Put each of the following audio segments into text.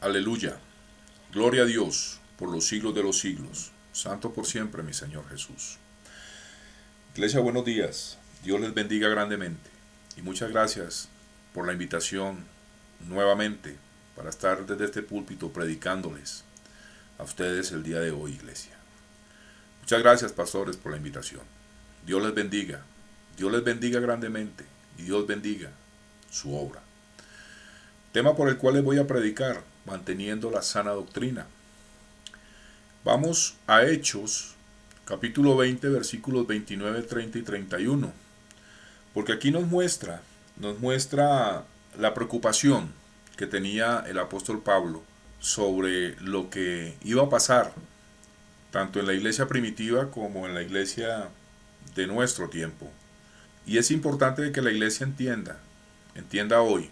Aleluya. Gloria a Dios por los siglos de los siglos. Santo por siempre, mi Señor Jesús. Iglesia, buenos días. Dios les bendiga grandemente. Y muchas gracias por la invitación nuevamente para estar desde este púlpito predicándoles a ustedes el día de hoy, iglesia. Muchas gracias, pastores, por la invitación. Dios les bendiga. Dios les bendiga grandemente y Dios bendiga su obra. Tema por el cual les voy a predicar: manteniendo la sana doctrina. Vamos a Hechos, capítulo 20, versículos 29, 30 y 31. Porque aquí nos muestra la preocupación que tenía el apóstol Pablo sobre lo que iba a pasar, tanto en la iglesia primitiva como en la iglesia de nuestro tiempo. Y es importante que la iglesia entienda hoy,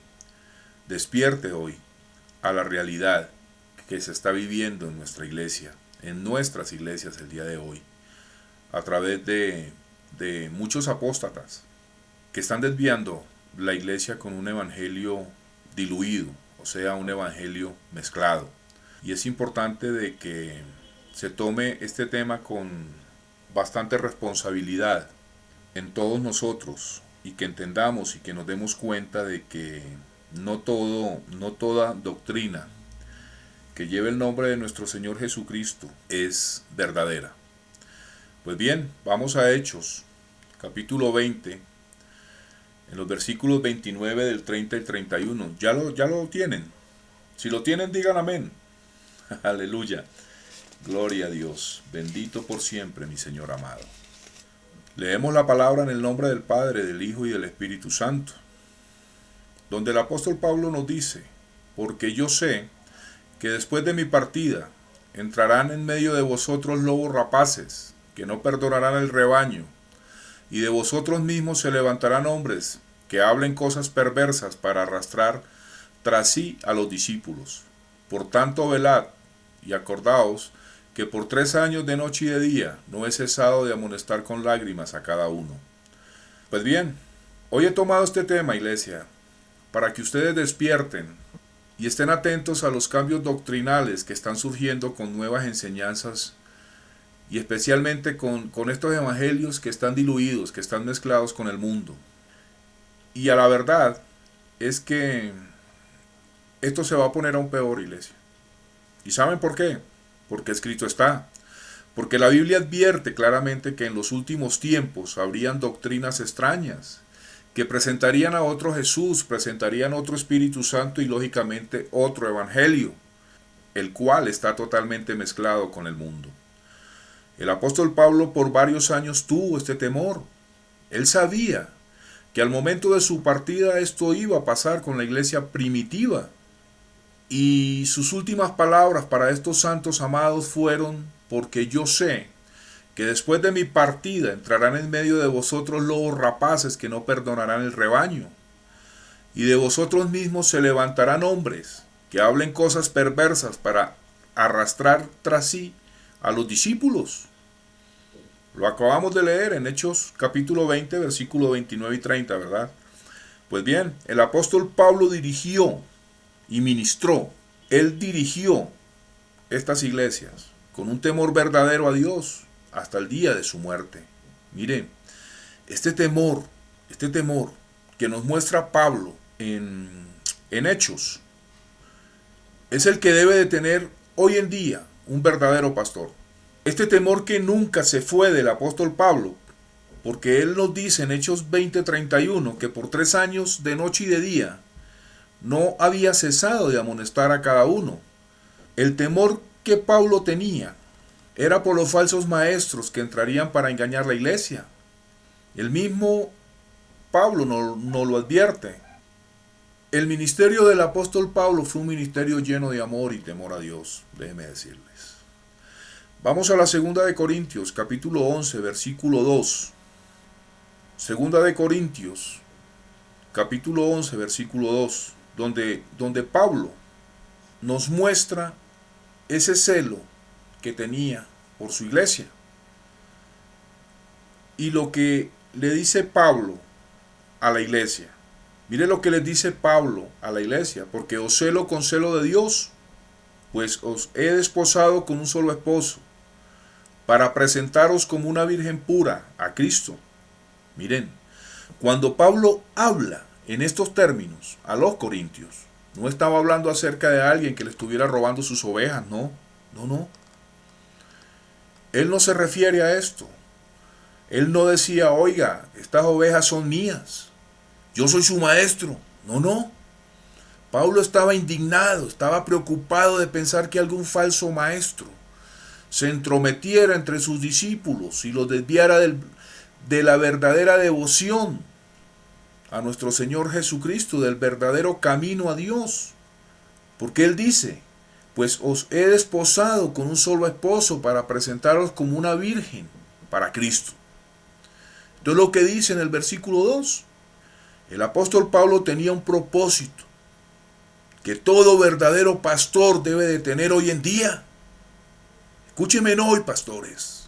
despierte hoy a la realidad que se está viviendo en nuestra iglesia, en nuestras iglesias el día de hoy, a través de muchos apóstatas que están desviando la iglesia con un evangelio diluido, o sea, un evangelio mezclado. Y es importante de que se tome este tema con bastante responsabilidad en todos nosotros y que entendamos y que nos demos cuenta de que no toda doctrina que lleve el nombre de nuestro Señor Jesucristo es verdadera. Pues bien, vamos a Hechos, capítulo 20, en los versículos 29 del 30 y 31. ¿Ya lo tienen? Si lo tienen, digan amén. Aleluya. Gloria a Dios. Bendito por siempre, mi Señor amado. Leemos la palabra en el nombre del Padre, del Hijo y del Espíritu Santo, donde el apóstol Pablo nos dice: porque yo sé que después de mi partida entrarán en medio de vosotros lobos rapaces, que no perdonarán el rebaño, y de vosotros mismos se levantarán hombres que hablen cosas perversas para arrastrar tras sí a los discípulos. Por tanto, velad y acordaos que por 3 años de noche y de día no he cesado de amonestar con lágrimas a cada uno. Pues bien, hoy he tomado este tema, iglesia, para que ustedes despierten y estén atentos a los cambios doctrinales que están surgiendo con nuevas enseñanzas, y especialmente con estos evangelios que están diluidos, que están mezclados con el mundo. Y a la verdad es que esto se va a poner aún peor, iglesia. ¿Y saben por qué? Porque escrito está. Porque la Biblia advierte claramente que en los últimos tiempos habrían doctrinas extrañas, que presentarían a otro Jesús, presentarían otro Espíritu Santo y lógicamente otro Evangelio, el cual está totalmente mezclado con el mundo. El apóstol Pablo por varios años tuvo este temor. Él sabía que al momento de su partida esto iba a pasar con la iglesia primitiva. Y sus últimas palabras para estos santos amados fueron: porque yo sé que después de mi partida entrarán en medio de vosotros lobos rapaces que no perdonarán el rebaño, y de vosotros mismos se levantarán hombres que hablen cosas perversas para arrastrar tras sí a los discípulos. Lo acabamos de leer en Hechos capítulo 20, versículo 29 y 30, ¿verdad? Pues bien, el apóstol Pablo dirigió y ministró. Él dirigió estas iglesias con un temor verdadero a Dios hasta el día de su muerte. Miren, este temor que nos muestra Pablo en Hechos es el que debe de tener hoy en día un verdadero pastor. Este temor que nunca se fue del apóstol Pablo, porque él nos dice en Hechos 20:31 que por 3 años de noche y de día no había cesado de amonestar a cada uno. El temor que Pablo tenía era por los falsos maestros que entrarían para engañar la iglesia. El mismo Pablo nos lo advierte. El ministerio del apóstol Pablo fue un ministerio lleno de amor y temor a Dios, déjenme decirles. Vamos a la segunda de Corintios, capítulo 11, versículo 2. Segunda de Corintios, capítulo 11, versículo 2, donde Pablo nos muestra ese celo que tenía por su iglesia. Y lo que le dice Pablo a la iglesia. Mire lo que les dice Pablo a la iglesia: porque os celo con celo de Dios, pues os he desposado con un solo esposo, para presentaros como una virgen pura a Cristo. Miren, cuando Pablo habla en estos términos a los corintios, no estaba hablando acerca de alguien que le estuviera robando sus ovejas, no. Él no se refiere a esto. Él no decía, oiga, estas ovejas son mías, yo soy su maestro. No. Pablo estaba indignado, estaba preocupado de pensar que algún falso maestro se entrometiera entre sus discípulos y los desviara de la verdadera devoción a nuestro Señor Jesucristo, del verdadero camino a Dios. Porque él dice, pues os he desposado con un solo esposo para presentaros como una virgen para Cristo. Entonces lo que dice en el versículo 2, el apóstol Pablo tenía un propósito que todo verdadero pastor debe de tener hoy en día. Escúchenme hoy, pastores,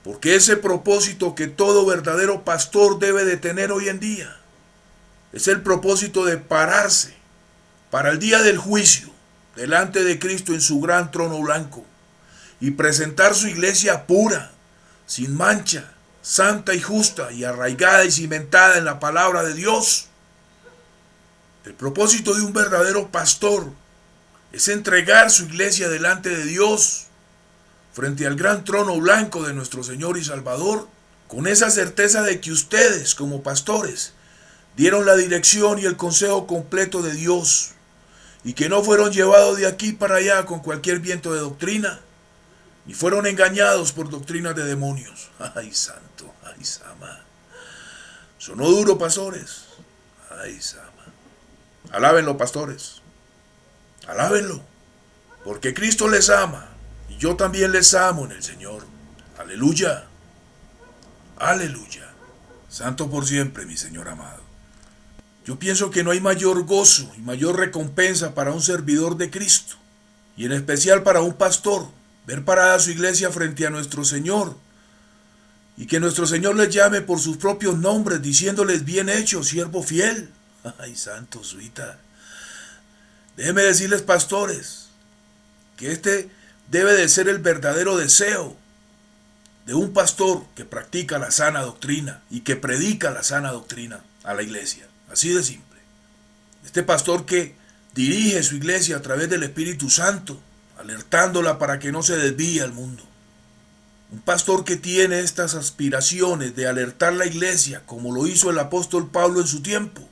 porque ese propósito que todo verdadero pastor debe de tener hoy en día es el propósito de pararse para el día del juicio delante de Cristo en su gran trono blanco y presentar su iglesia pura, sin mancha, santa y justa y arraigada y cimentada en la palabra de Dios. El propósito de un verdadero pastor es entregar su iglesia delante de Dios, frente al gran trono blanco de nuestro Señor y Salvador, con esa certeza de que ustedes, como pastores, dieron la dirección y el consejo completo de Dios, y que no fueron llevados de aquí para allá con cualquier viento de doctrina, ni fueron engañados por doctrinas de demonios. ¡Ay, santo! ¡Ay, sama! Sonó duro, pastores. ¡Ay, sama! Alábenlo, pastores. Alábenlo, porque Cristo les ama, y yo también les amo en el Señor. ¡Aleluya! ¡Aleluya! Santo por siempre, mi Señor amado. Yo pienso que no hay mayor gozo y mayor recompensa para un servidor de Cristo, y en especial para un pastor, ver parada su iglesia frente a nuestro Señor, y que nuestro Señor les llame por sus propios nombres, diciéndoles, bien hecho, siervo fiel. ¡Ay, santo, suita! Déjenme decirles, pastores, que este debe de ser el verdadero deseo de un pastor que practica la sana doctrina y que predica la sana doctrina a la iglesia. Así de simple. Este pastor que dirige su iglesia a través del Espíritu Santo, alertándola para que no se desvíe al mundo. Un pastor que tiene estas aspiraciones de alertar la iglesia, como lo hizo el apóstol Pablo en su tiempo.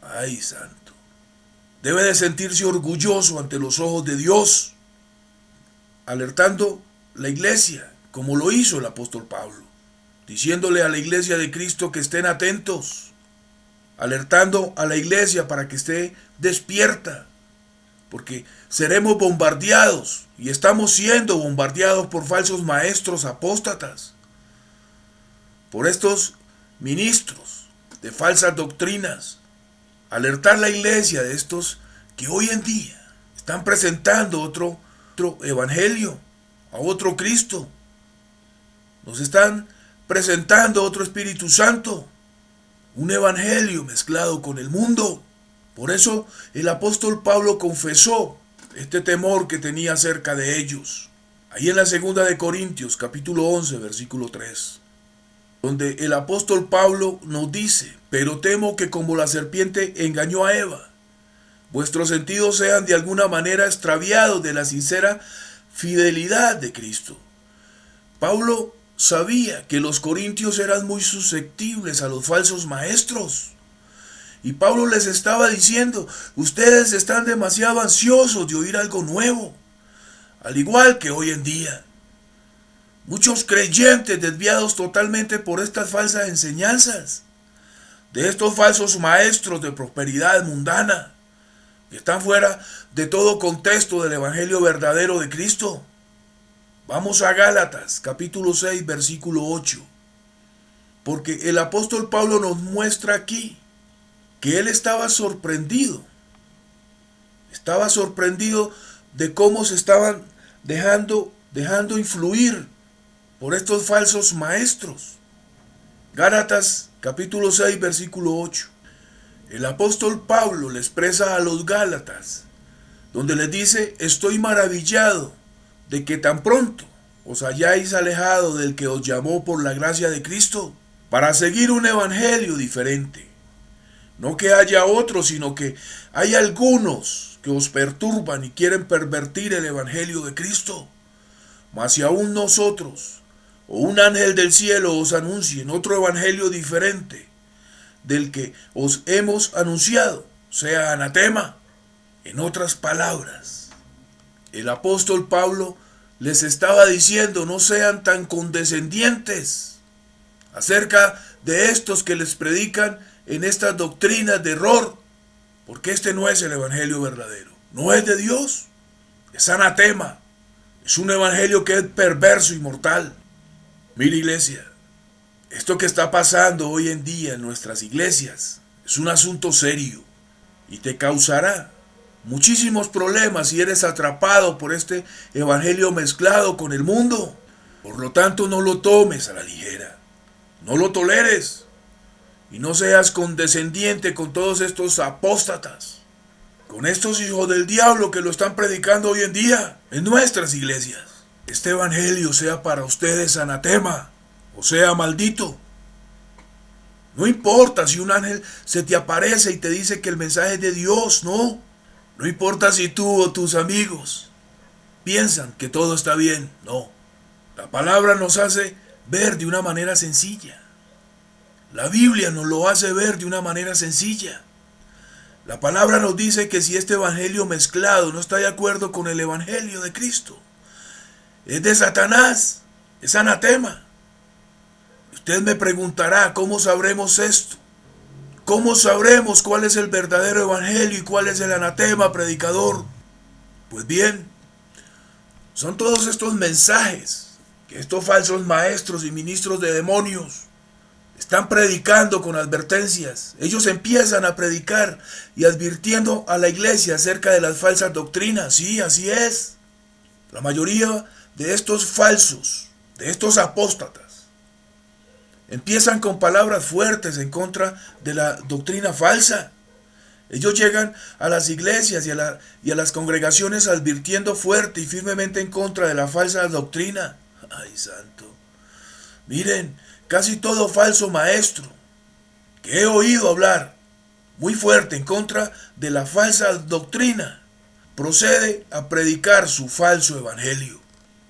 ¡Ay, santo! Debe de sentirse orgulloso ante los ojos de Dios, alertando la iglesia, como lo hizo el apóstol Pablo, diciéndole a la iglesia de Cristo que estén atentos, alertando a la iglesia para que esté despierta, porque seremos bombardeados y estamos siendo bombardeados por falsos maestros apóstatas, por estos ministros de falsas doctrinas. Alertar la iglesia de estos que hoy en día están presentando otro evangelio, a otro Cristo. Nos están presentando otro Espíritu Santo, un evangelio mezclado con el mundo. Por eso el apóstol Pablo confesó este temor que tenía acerca de ellos. Ahí en la segunda de Corintios, capítulo 11, versículo 3. Donde el apóstol Pablo nos dice, pero temo que como la serpiente engañó a Eva, vuestros sentidos sean de alguna manera extraviados de la sincera fidelidad de Cristo. Pablo sabía que los corintios eran muy susceptibles a los falsos maestros. Y Pablo les estaba diciendo, ustedes están demasiado ansiosos de oír algo nuevo, al igual que hoy en día. Muchos creyentes desviados totalmente por estas falsas enseñanzas, de estos falsos maestros de prosperidad mundana, que están fuera de todo contexto del evangelio verdadero de Cristo. Vamos a Gálatas, capítulo 6, versículo 8. Porque el apóstol Pablo nos muestra aquí que él estaba sorprendido de cómo se estaban dejando influir por estos falsos maestros. Gálatas capítulo 6 versículo 8. El apóstol Pablo le expresa a los Gálatas, donde les dice: estoy maravillado de que tan pronto os hayáis alejado del que os llamó por la gracia de Cristo para seguir un evangelio diferente. No que haya otros, sino que hay algunos que os perturban y quieren pervertir el evangelio de Cristo. Mas si aún nosotros o un ángel del cielo os anuncien otro evangelio diferente del que os hemos anunciado, sea anatema. En otras palabras, el apóstol Pablo les estaba diciendo: no sean tan condescendientes acerca de estos que les predican en estas doctrinas de error, porque este no es el evangelio verdadero, no es de Dios, es anatema, es un evangelio que es perverso y mortal. Mira, iglesia, esto que está pasando hoy en día en nuestras iglesias es un asunto serio y te causará muchísimos problemas si eres atrapado por este evangelio mezclado con el mundo. Por lo tanto, no lo tomes a la ligera, no lo toleres y no seas condescendiente con todos estos apóstatas, con estos hijos del diablo que lo están predicando hoy en día en nuestras iglesias. Este evangelio sea para ustedes anatema, o sea, maldito. No importa si un ángel se te aparece y te dice que el mensaje es de Dios, no. No importa si tú o tus amigos piensan que todo está bien, no. La palabra nos hace ver de una manera sencilla. La Biblia nos lo hace ver de una manera sencilla. La palabra nos dice que si este evangelio mezclado no está de acuerdo con el evangelio de Cristo, es de Satanás, es anatema. Usted me preguntará: ¿cómo sabremos esto? ¿Cómo sabremos cuál es el verdadero evangelio y cuál es el anatema, predicador? Pues bien, son todos estos mensajes que estos falsos maestros y ministros de demonios están predicando con advertencias. Ellos empiezan a predicar y advirtiendo a la iglesia acerca de las falsas doctrinas. Sí, así es. La mayoría de estos falsos, de estos apóstatas, empiezan con palabras fuertes en contra de la doctrina falsa. Ellos llegan a las iglesias y a las congregaciones advirtiendo fuerte y firmemente en contra de la falsa doctrina. ¡Ay, santo! Miren, casi todo falso maestro que he oído hablar muy fuerte en contra de la falsa doctrina procede a predicar su falso evangelio.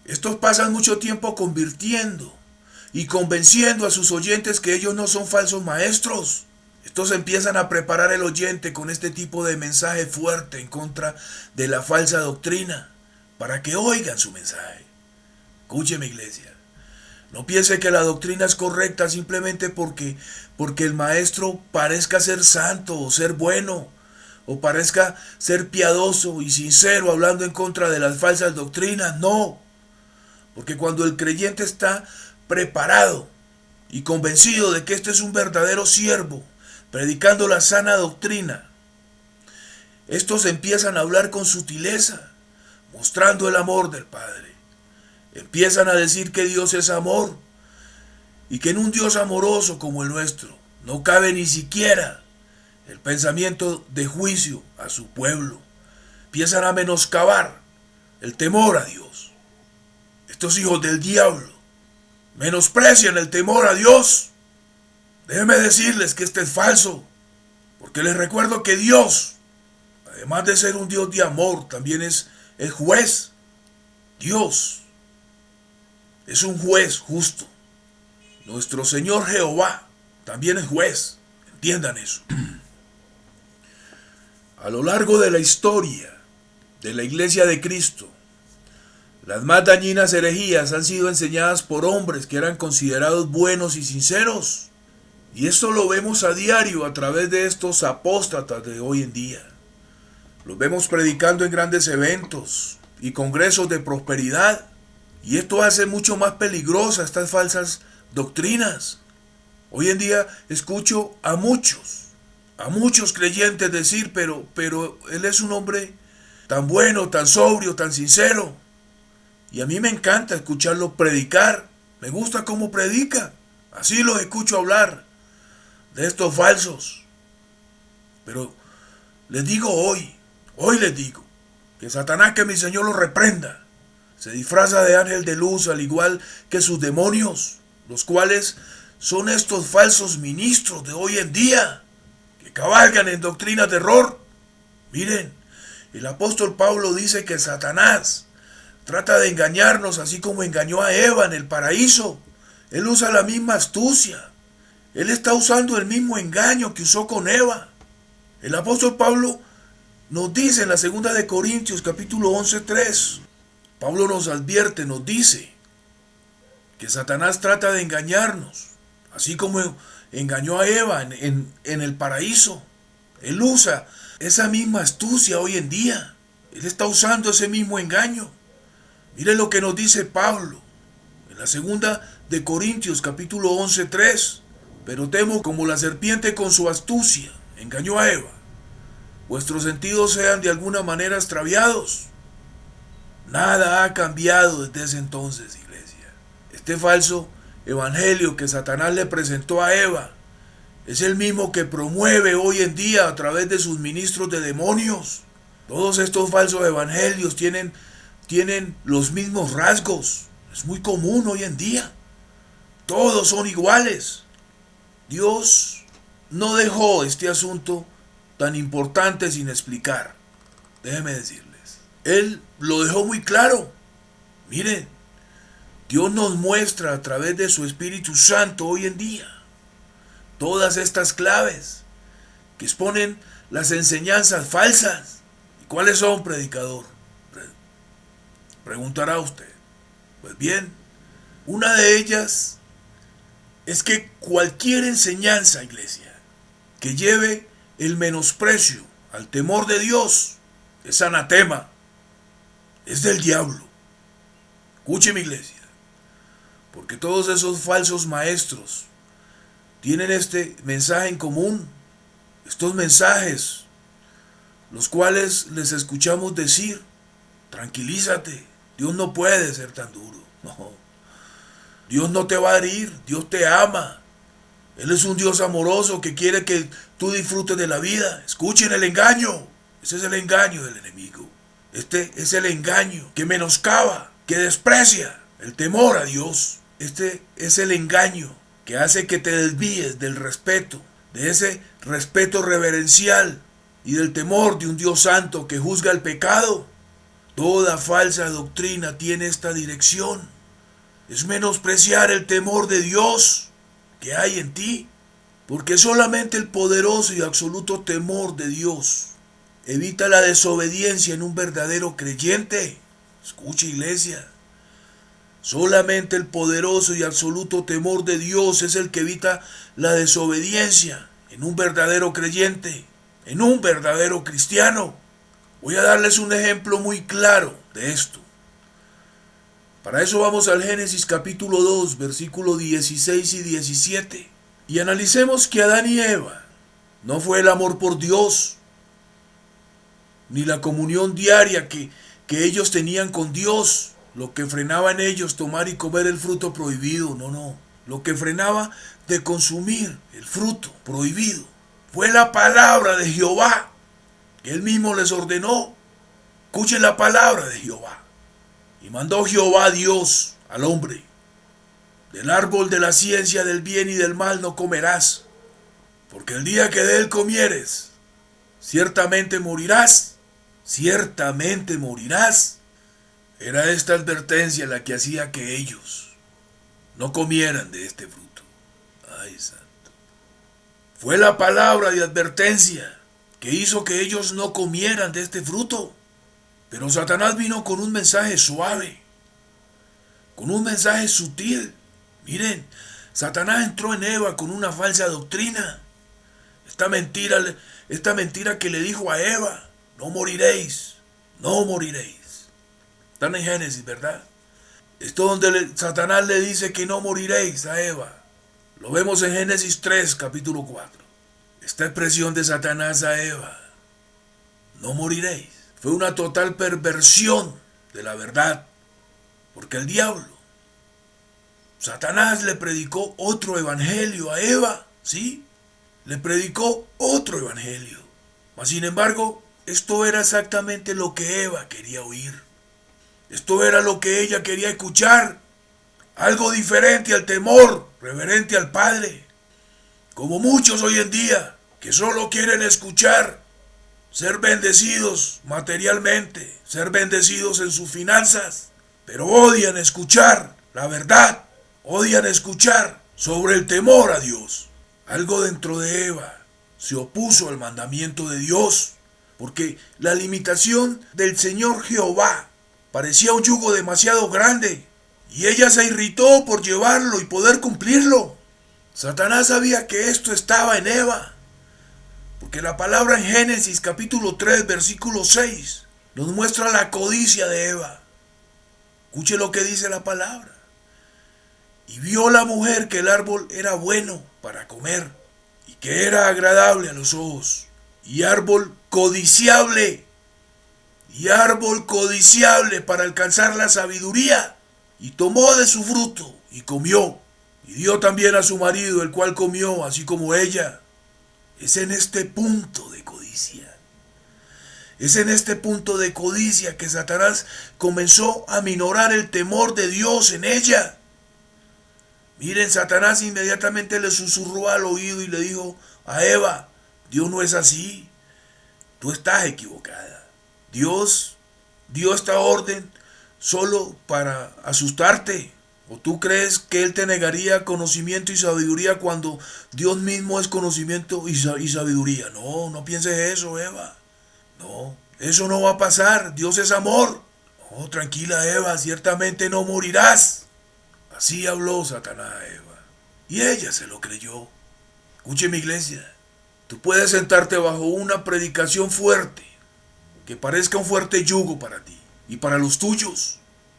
Estos pasan mucho tiempo convirtiendo y convenciendo a sus oyentes que ellos no son falsos maestros. Estos empiezan a preparar el oyente con este tipo de mensaje fuerte en contra de la falsa doctrina para que oigan su mensaje. Escúcheme, iglesia. No piense que la doctrina es correcta simplemente porque el maestro parezca ser santo o ser bueno, o parezca ser piadoso y sincero hablando en contra de las falsas doctrinas. No, porque cuando el creyente está preparado y convencido de que este es un verdadero siervo, predicando la sana doctrina, estos empiezan a hablar con sutileza, mostrando el amor del Padre. Empiezan a decir que Dios es amor y que en un Dios amoroso como el nuestro no cabe ni siquiera el pensamiento de juicio a su pueblo. Empiezan a menoscabar el temor a Dios. Estos hijos del diablo menosprecian el temor a Dios. Déjenme decirles que este es falso, porque les recuerdo que Dios, además de ser un Dios de amor, también es el juez. Dios es un juez justo. Nuestro Señor Jehová también es juez. Entiendan eso. A lo largo de la historia de la Iglesia de Cristo, las más dañinas herejías han sido enseñadas por hombres que eran considerados buenos y sinceros. Y esto lo vemos a diario a través de estos apóstatas de hoy en día. Los vemos predicando en grandes eventos y congresos de prosperidad. Y esto hace mucho más peligrosas estas falsas doctrinas. Hoy en día escucho a muchos creyentes decir, pero él es un hombre tan bueno, tan sobrio, tan sincero. Y a mí me encanta escucharlo predicar. Me gusta cómo predica. Así los escucho hablar de estos falsos. Pero les digo hoy les digo, Que Satanás, que mi Señor lo reprenda, se disfraza de ángel de luz al igual que sus demonios, los cuales son estos falsos ministros de hoy en día, que cabalgan en doctrinas de error. Miren, el apóstol Pablo dice que Satanás trata de engañarnos así como engañó a Eva en el paraíso. Él usa la misma astucia. Él está usando el mismo engaño que usó con Eva. El apóstol Pablo nos dice en la segunda de Corintios capítulo 11:3, Pablo nos advierte, nos dice que Satanás trata de engañarnos, así como engañó a Eva en el paraíso. Él usa esa misma astucia hoy en día. Él está usando ese mismo engaño. Mire lo que nos dice Pablo en la segunda de Corintios capítulo 11:3. Pero temo como la serpiente con su astucia engañó a Eva, vuestros sentidos sean de alguna manera extraviados. Nada ha cambiado desde ese entonces, iglesia. Este falso evangelio que Satanás le presentó a Eva es el mismo que promueve hoy en día a través de sus ministros de demonios. Todos estos falsos evangelios tienen los mismos rasgos. Es muy común hoy en día. Todos son iguales. Dios no dejó este asunto tan importante sin explicar. Déjenme decirles. Él lo dejó muy claro. Miren, Dios nos muestra a través de su Espíritu Santo hoy en día todas estas claves que exponen las enseñanzas falsas. ¿Y cuáles son, predicador? Preguntará usted. Pues bien, una de ellas es que cualquier enseñanza, iglesia, que lleve el menosprecio al temor de Dios es anatema, es del diablo. Escuche, mi iglesia, porque todos esos falsos maestros tienen este mensaje en común, estos mensajes, los cuales les escuchamos decir: tranquilízate, Dios no puede ser tan duro. No, Dios no te va a herir, Dios te ama. Él es un Dios amoroso que quiere que tú disfrutes de la vida. Escuchen el engaño. Ese es el engaño del enemigo. Este es el engaño que menoscaba, que desprecia el temor a Dios. Este es el engaño que hace que te desvíes del respeto, de ese respeto reverencial y del temor de un Dios santo que juzga el pecado. Toda falsa doctrina tiene esta dirección. Es menospreciar el temor de Dios que hay en ti, porque solamente el poderoso y absoluto temor de Dios evita la desobediencia en un verdadero creyente. Escucha, iglesia, solamente el poderoso y absoluto temor de Dios es el que evita la desobediencia en un verdadero creyente, en un verdadero cristiano. Voy a darles un ejemplo muy claro de esto. Para eso vamos al Génesis capítulo 2, versículos 16 y 17. Y analicemos que Adán y Eva no fue el amor por Dios, ni la comunión diaria que ellos tenían con Dios, lo que frenaba en ellos tomar y comer el fruto prohibido. No. Lo que frenaba de consumir el fruto prohibido fue la palabra de Jehová, que él mismo les ordenó. Escuchen la palabra de Jehová. Y mandó Jehová Dios al hombre: del árbol de la ciencia del bien y del mal no comerás, porque el día que de él comieres, ciertamente morirás, ciertamente morirás. Era esta advertencia la que hacía que ellos no comieran de este fruto. Ay, santo. Fue la palabra de advertencia que hizo que ellos no comieran de este fruto. Pero Satanás vino con un mensaje suave, con un mensaje sutil. Miren, Satanás entró en Eva con una falsa doctrina. Esta mentira que le dijo a Eva: no moriréis, no moriréis. Están en Génesis, ¿verdad? Esto donde Satanás le dice que no moriréis a Eva. Lo vemos en Génesis 3, capítulo 4. Esta expresión de Satanás a Eva: no moriréis, fue una total perversión de la verdad, porque el diablo, Satanás, le predicó otro evangelio a Eva, ¿sí? Le predicó otro evangelio. Mas sin embargo, esto era exactamente lo que Eva quería oír. Esto era lo que ella quería escuchar. Algo diferente al temor reverente al Padre. Como muchos hoy en día que solo quieren escuchar ser bendecidos materialmente, ser bendecidos en sus finanzas, pero odian escuchar la verdad, odian escuchar sobre el temor a Dios. Algo dentro de Eva se opuso al mandamiento de Dios, porque la limitación del Señor Jehová parecía un yugo demasiado grande, y ella se irritó por llevarlo y poder cumplirlo. Satanás sabía que esto estaba en Eva, porque la palabra en Génesis capítulo 3 versículo 6 nos muestra la codicia de Eva. Escuche lo que dice la palabra. Y vio la mujer que el árbol era bueno para comer, y que era agradable a los ojos, y árbol codiciable para alcanzar la sabiduría, y tomó de su fruto, y comió, y dio también a su marido, el cual comió, así como ella. Es en este punto de codicia. Es en este punto de codicia que Satanás comenzó a minorar el temor de Dios en ella. Miren, Satanás inmediatamente le susurró al oído y le dijo a Eva, Dios no es así, tú estás equivocada. Dios dio esta orden solo para asustarte. ¿O tú crees que Él te negaría conocimiento y sabiduría cuando Dios mismo es conocimiento y sabiduría? No, no pienses eso, Eva. No, eso no va a pasar. Dios es amor. No, tranquila, Eva, ciertamente no morirás. Así habló Satanás a Eva. Y ella se lo creyó. Escuche, mi iglesia, tú puedes sentarte bajo una predicación fuerte, que parezca un fuerte yugo para ti y para los tuyos.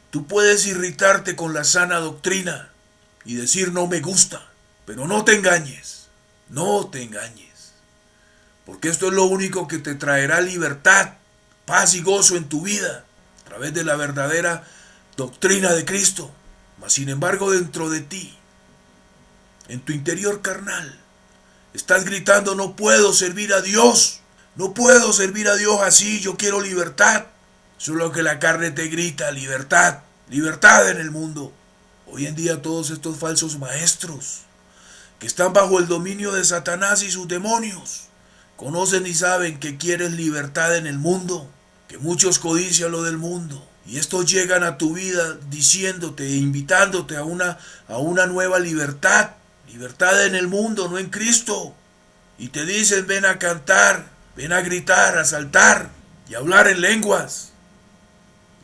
Tú puedes irritarte con la sana doctrina y decir no me gusta, pero no te engañes, no te engañes, porque esto es lo único que te traerá libertad, paz y gozo en tu vida, a través de la verdadera doctrina de Cristo. Mas sin embargo dentro de ti, en tu interior carnal, estás gritando no puedo servir a Dios, no puedo servir a Dios así, yo quiero libertad. Solo que la carne te grita libertad, libertad en el mundo. Hoy en día todos estos falsos maestros que están bajo el dominio de Satanás y sus demonios conocen y saben que quieres libertad en el mundo, que muchos codician lo del mundo. Y estos llegan a tu vida diciéndote e invitándote a una nueva libertad, libertad en el mundo, no en Cristo. Y te dicen ven a cantar, ven a gritar, a saltar y a hablar en lenguas.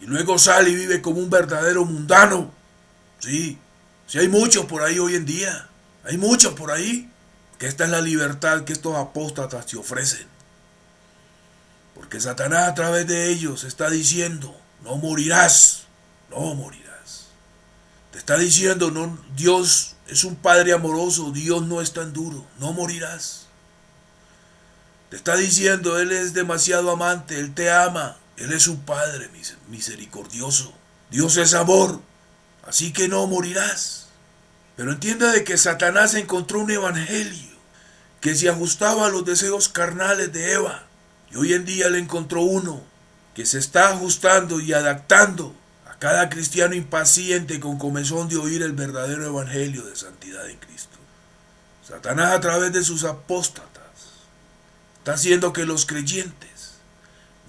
Y luego sale y vive como un verdadero mundano. Sí, sí hay muchos por ahí hoy en día. Hay muchos por ahí. Que esta es la libertad que estos apóstatas te ofrecen. Porque Satanás a través de ellos está diciendo, no morirás, no morirás. Te está diciendo, no, Dios es un Padre amoroso, Dios no es tan duro, no morirás. Te está diciendo, Él es demasiado amante, Él te ama. Él es un Padre misericordioso. Dios es amor, así que no morirás. Pero entienda de que Satanás encontró un evangelio que se ajustaba a los deseos carnales de Eva. Y hoy en día le encontró uno que se está ajustando y adaptando a cada cristiano impaciente con comezón de oír el verdadero evangelio de santidad en Cristo. Satanás a través de sus apóstatas está haciendo que los creyentes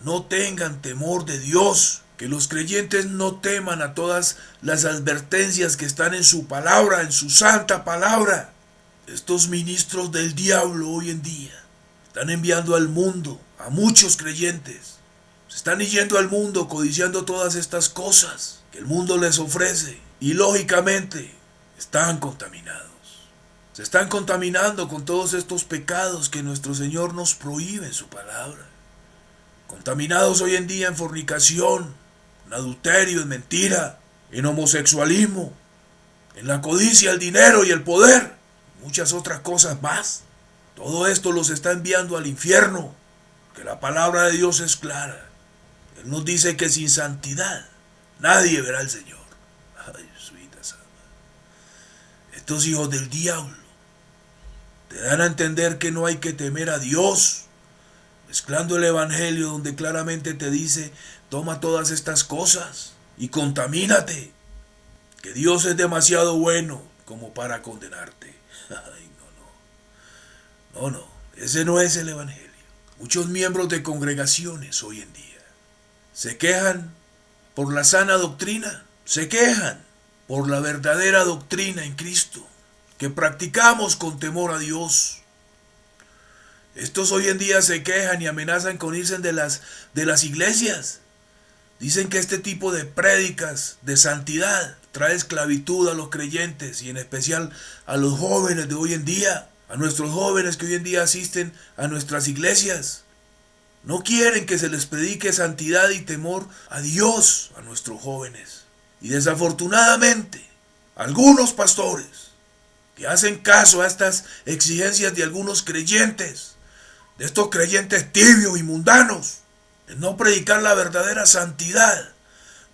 no tengan temor de Dios, que los creyentes no teman a todas las advertencias que están en su palabra, en su santa palabra. Estos ministros del diablo hoy en día están enviando al mundo a muchos creyentes. Se están yendo al mundo codiciando todas estas cosas que el mundo les ofrece y lógicamente están contaminados. Se están contaminando con todos estos pecados que nuestro Señor nos prohíbe en su palabra. Contaminados hoy en día en fornicación, en adulterio, en mentira, en homosexualismo, en la codicia, el dinero y el poder, muchas otras cosas más. Todo esto los está enviando al infierno, que la palabra de Dios es clara. Él nos dice que sin santidad nadie verá al Señor. Ay, suita santa. Estos hijos del diablo te dan a entender que no hay que temer a Dios. mezclando el evangelio donde claramente te dice, toma todas estas cosas y contamínate, que Dios es demasiado bueno como para condenarte. Ay, no, ese no es el evangelio. Muchos miembros de congregaciones hoy en día se quejan por la sana doctrina, se quejan por la verdadera doctrina en Cristo, que practicamos con temor a Dios. Estos hoy en día se quejan y amenazan con irse de las iglesias. Dicen que este tipo de prédicas de santidad trae esclavitud a los creyentes y en especial a los jóvenes de hoy en día, a nuestros jóvenes que hoy en día asisten a nuestras iglesias. No quieren que se les predique santidad y temor a Dios a nuestros jóvenes. Y desafortunadamente, algunos pastores que hacen caso a estas exigencias de algunos creyentes, de estos creyentes tibios y mundanos, de no predicar la verdadera santidad,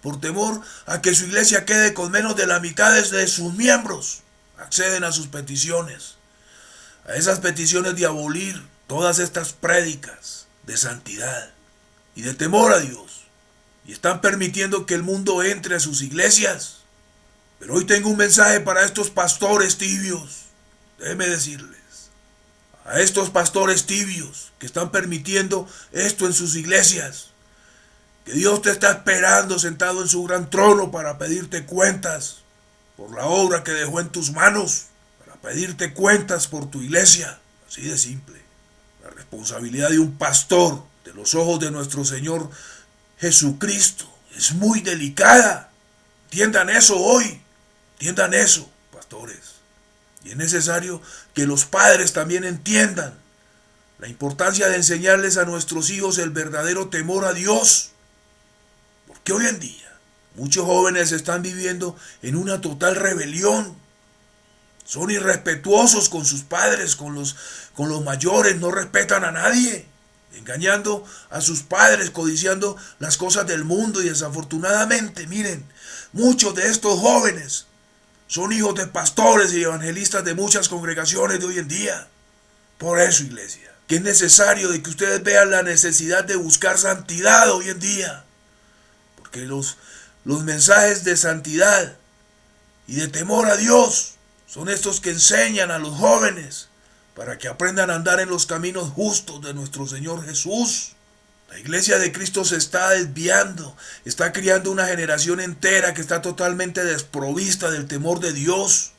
por temor a que su iglesia quede con menos de la mitad de sus miembros, acceden a sus peticiones, a esas peticiones de abolir todas estas prédicas de santidad y de temor a Dios, y están permitiendo que el mundo entre a sus iglesias. Pero hoy tengo un mensaje para estos pastores tibios. Déjeme decirles, a estos pastores tibios que están permitiendo esto en sus iglesias, que Dios te está esperando sentado en su gran trono para pedirte cuentas por la obra que dejó en tus manos, para pedirte cuentas por tu iglesia, así de simple. La responsabilidad de un pastor, de los ojos de nuestro Señor Jesucristo, es muy delicada. Entiendan eso hoy, entiendan eso, pastores. Y es necesario que los padres también entiendan la importancia de enseñarles a nuestros hijos el verdadero temor a Dios. Porque hoy en día muchos jóvenes están viviendo en una total rebelión. Son irrespetuosos con sus padres, con los mayores, no respetan a nadie, engañando a sus padres, codiciando las cosas del mundo. Y desafortunadamente, miren, muchos de estos jóvenes son hijos de pastores y evangelistas de muchas congregaciones de hoy en día. Por eso, iglesia, que es necesario de que ustedes vean la necesidad de buscar santidad hoy en día. Porque los mensajes de santidad y de temor a Dios son estos que enseñan a los jóvenes para que aprendan a andar en los caminos justos de nuestro Señor Jesús. La iglesia de Cristo se está desviando, está criando una generación entera que está totalmente desprovista del temor de Dios.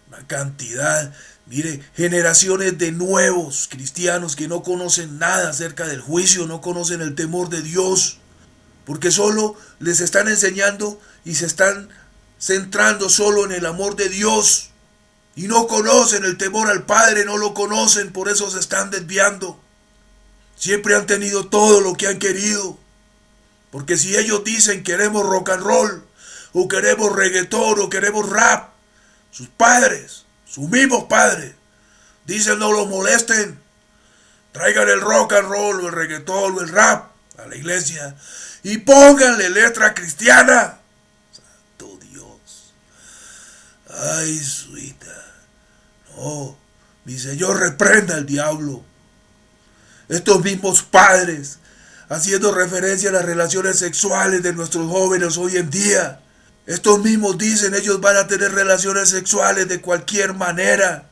Una cantidad, mire, generaciones de nuevos cristianos que no conocen nada acerca del juicio, no conocen el temor de Dios, porque solo les están enseñando y se están centrando solo en el amor de Dios. Y no conocen el temor al Padre, no lo conocen, por eso se están desviando. Siempre han tenido todo lo que han querido. Porque si ellos dicen queremos rock and roll, o queremos reggaetón, o queremos rap, sus padres, sus mismos padres, dicen no los molesten. Traigan el rock and roll, o el reggaetón, o el rap a la iglesia y pónganle letra cristiana. Santo Dios. Ay, suita. No, mi Señor reprenda al diablo. Estos mismos padres, haciendo referencia a las relaciones sexuales de nuestros jóvenes hoy en día, estos mismos dicen ellos van a tener relaciones sexuales de cualquier manera.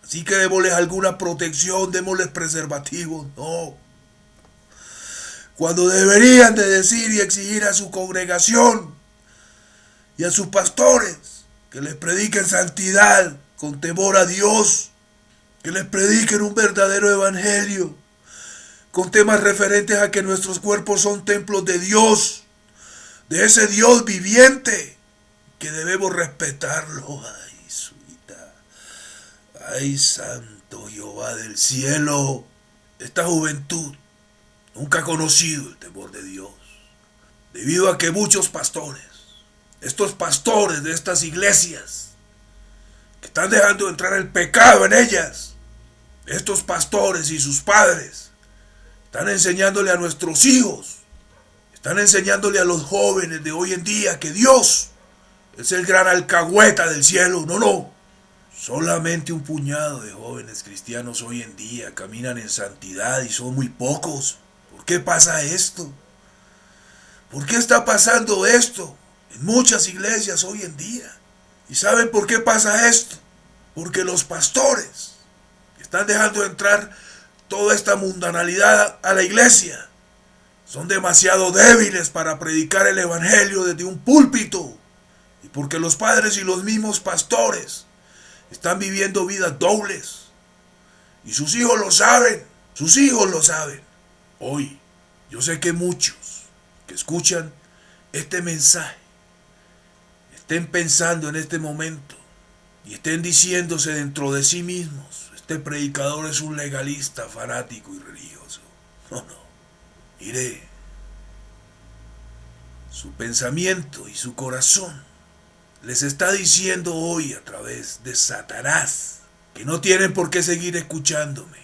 Así que démosles alguna protección, démosles preservativos. No. Cuando deberían de decir y exigir a su congregación y a sus pastores que les prediquen santidad con temor a Dios, que les prediquen un verdadero evangelio, con temas referentes a que nuestros cuerpos son templos de Dios, de ese Dios viviente, que debemos respetarlo. Ay, suita. Ay, santo Jehová del cielo. Esta juventud nunca ha conocido el temor de Dios, debido a que muchos pastores, estos pastores de estas iglesias, que están dejando entrar el pecado en ellas, estos pastores y sus padres, están enseñándole a nuestros hijos, están enseñándole a los jóvenes de hoy en día que Dios es el gran alcahueta del cielo. No. Solamente un puñado de jóvenes cristianos hoy en día caminan en santidad y son muy pocos. ¿Por qué pasa esto? ¿Por qué está pasando esto en muchas iglesias hoy en día? ¿Y saben por qué pasa esto? Porque los pastores están dejando entrar toda esta mundanalidad a la iglesia. Son demasiado débiles para predicar el evangelio desde un púlpito. Y porque los padres y los mismos pastores están viviendo vidas dobles. Y sus hijos lo saben. Sus hijos lo saben. Hoy, yo sé que muchos que escuchan este mensaje estén pensando en este momento y estén diciéndose dentro de sí mismos: este predicador es un legalista, fanático y religioso. No. Mire, su pensamiento y su corazón les está diciendo hoy a través de Satanás que no tienen por qué seguir escuchándome,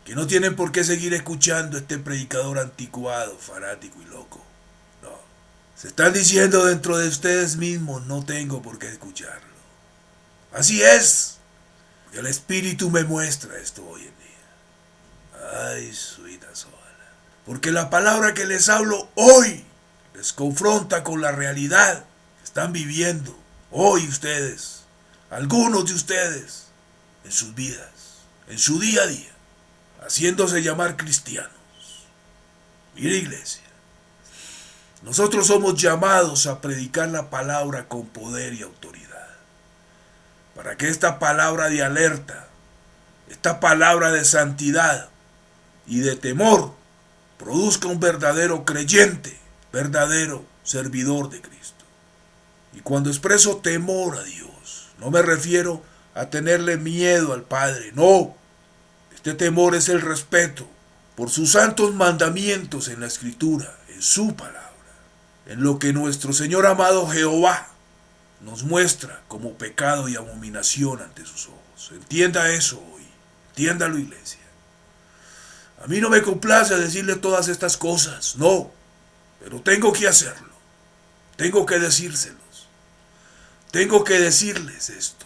que no tienen por qué seguir escuchando a este predicador anticuado, fanático y loco. No, se están diciendo dentro de ustedes mismos: no tengo por qué escucharlo. Así es, porque el Espíritu me muestra esto hoy en día. Ay, suita sola. Porque la palabra que les hablo hoy les confronta con la realidad que están viviendo hoy ustedes, algunos de ustedes, en sus vidas, en su día a día, haciéndose llamar cristianos. Mire, iglesia, nosotros somos llamados a predicar la palabra con poder y autoridad, para que esta palabra de alerta, esta palabra de santidad y de temor, produzca un verdadero creyente, verdadero servidor de Cristo. Y cuando expreso temor a Dios, no me refiero a tenerle miedo al Padre, no. Este temor es el respeto por sus santos mandamientos en la Escritura, en su palabra, en lo que nuestro Señor amado Jehová nos muestra como pecado y abominación ante sus ojos. Entienda eso hoy, entiéndalo, iglesia. A mí no me complace decirle todas estas cosas, no, pero tengo que hacerlo, tengo que decírselos, tengo que decirles esto,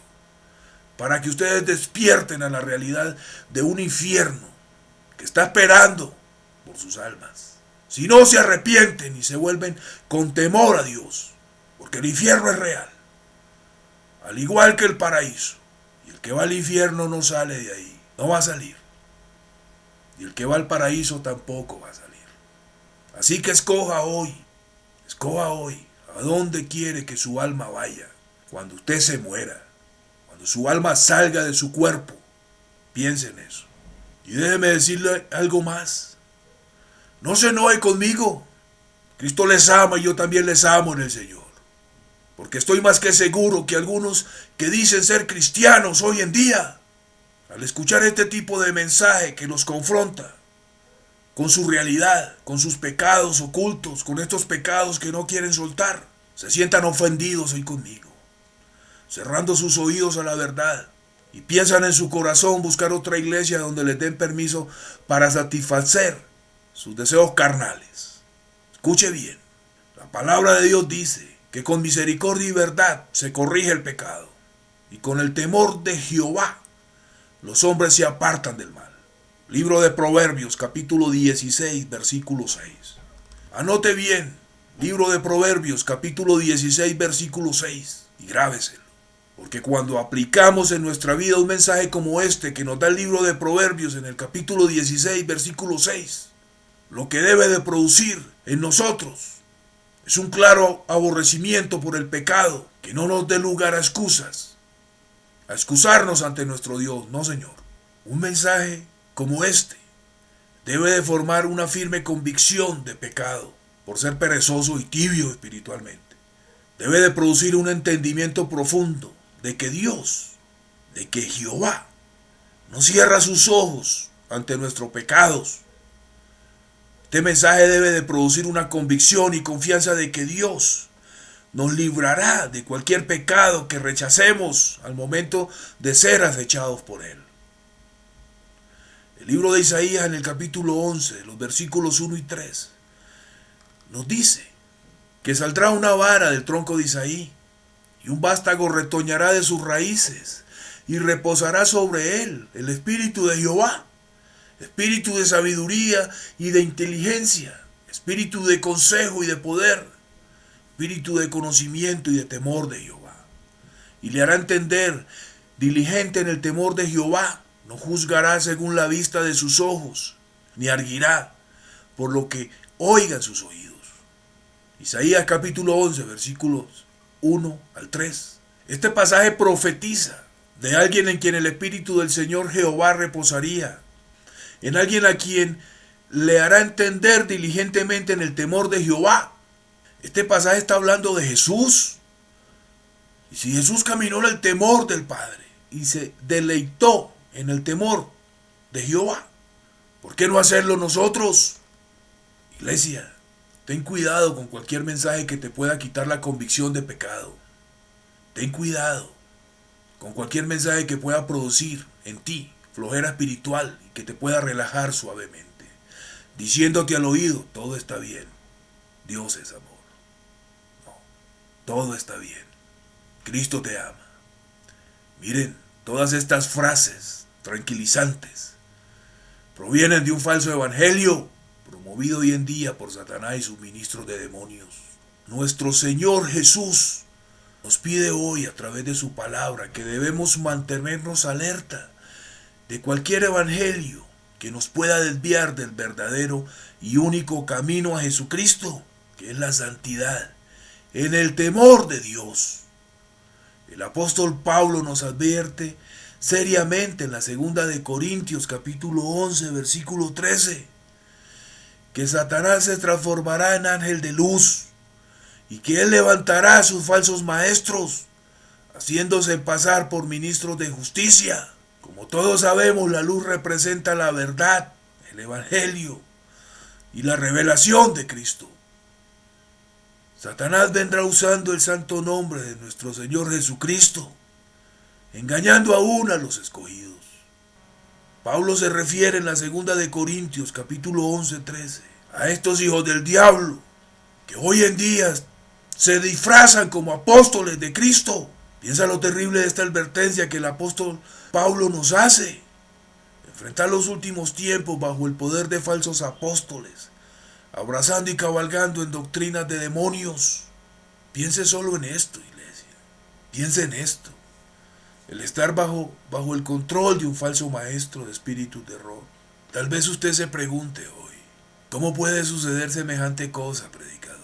para que ustedes despierten a la realidad de un infierno que está esperando por sus almas. Si no se arrepienten y se vuelven con temor a Dios, porque el infierno es real, al igual que el paraíso, y el que va al infierno no sale de ahí, no va a salir, y el que va al paraíso tampoco va a salir. Así que escoja hoy a dónde quiere que su alma vaya cuando usted se muera. Cuando su alma salga de su cuerpo, piense en eso. Y déjeme decirle algo más. No se enoje conmigo. Cristo les ama y yo también les amo en el Señor. Porque estoy más que seguro que algunos que dicen ser cristianos hoy en día, al escuchar este tipo de mensaje que los confronta con su realidad, con sus pecados ocultos, con estos pecados que no quieren soltar, se sientan ofendidos hoy conmigo, cerrando sus oídos a la verdad, y piensan en su corazón buscar otra iglesia donde les den permiso para satisfacer sus deseos carnales. Escuche bien, la palabra de Dios dice que con misericordia y verdad se corrige el pecado, y con el temor de Jehová los hombres se apartan del mal. Libro de Proverbios, capítulo 16, versículo 6. Anote bien, libro de Proverbios, capítulo 16, versículo 6, y grábeselo. Porque cuando aplicamos en nuestra vida un mensaje como este que nos da el libro de Proverbios en el capítulo 16, versículo 6, lo que debe de producir en nosotros es un claro aborrecimiento por el pecado, que no nos dé lugar a excusas, a excusarnos ante nuestro Dios. No, Señor. Un mensaje como este debe de formar una firme convicción de pecado por ser perezoso y tibio espiritualmente. Debe de producir un entendimiento profundo de que Dios, de que Jehová no cierra sus ojos ante nuestros pecados. Este mensaje debe de producir una convicción y confianza de que Dios nos librará de cualquier pecado que rechacemos al momento de ser acechados por Él. El libro de Isaías en el capítulo 11, los versículos 1 y 3, nos dice que saldrá una vara del tronco de Isaí y un vástago retoñará de sus raíces, y reposará sobre él el espíritu de Jehová, espíritu de sabiduría y de inteligencia, espíritu de consejo y de poder, espíritu de conocimiento y de temor de Jehová. Y le hará entender, diligente en el temor de Jehová, no juzgará según la vista de sus ojos, ni arguirá por lo que oigan sus oídos. Isaías capítulo 11, versículos 1 al 3. Este pasaje profetiza de alguien en quien el Espíritu del Señor Jehová reposaría, en alguien a quien le hará entender diligentemente en el temor de Jehová. Este pasaje está hablando de Jesús. Y si Jesús caminó en el temor del Padre y se deleitó en el temor de Jehová, ¿por qué no hacerlo nosotros? Iglesia, ten cuidado con cualquier mensaje que te pueda quitar la convicción de pecado. Ten cuidado con cualquier mensaje que pueda producir en ti flojera espiritual y que te pueda relajar suavemente, diciéndote al oído, todo está bien, Dios es amor. No, todo está bien, Cristo te ama. Miren, todas estas frases tranquilizantes provienen de un falso evangelio promovido hoy en día por Satanás y sus ministros de demonios. Nuestro Señor Jesús nos pide hoy a través de su palabra que debemos mantenernos alerta de cualquier evangelio que nos pueda desviar del verdadero y único camino a Jesucristo, que es la santidad, en el temor de Dios. El apóstol Pablo nos advierte seriamente en la segunda de Corintios capítulo 11 versículo 13 que Satanás se transformará en ángel de luz y que él levantará a sus falsos maestros, haciéndose pasar por ministros de justicia. Como todos sabemos, la luz representa la verdad, el evangelio y la revelación de Cristo. Satanás vendrá usando el santo nombre de nuestro Señor Jesucristo, engañando aún a los escogidos. Pablo se refiere en la segunda de Corintios capítulo 11:13 a estos hijos del diablo que hoy en día se disfrazan como apóstoles de Cristo. Piensa lo terrible de esta advertencia que el apóstol Pablo nos hace. Enfrentar los últimos tiempos bajo el poder de falsos apóstoles, abrazando y cabalgando en doctrinas de demonios. Piense solo en esto, iglesia. Piense en esto. El estar bajo el control de un falso maestro de espíritus de error. Tal vez usted se pregunte hoy, ¿cómo puede suceder semejante cosa, predicador?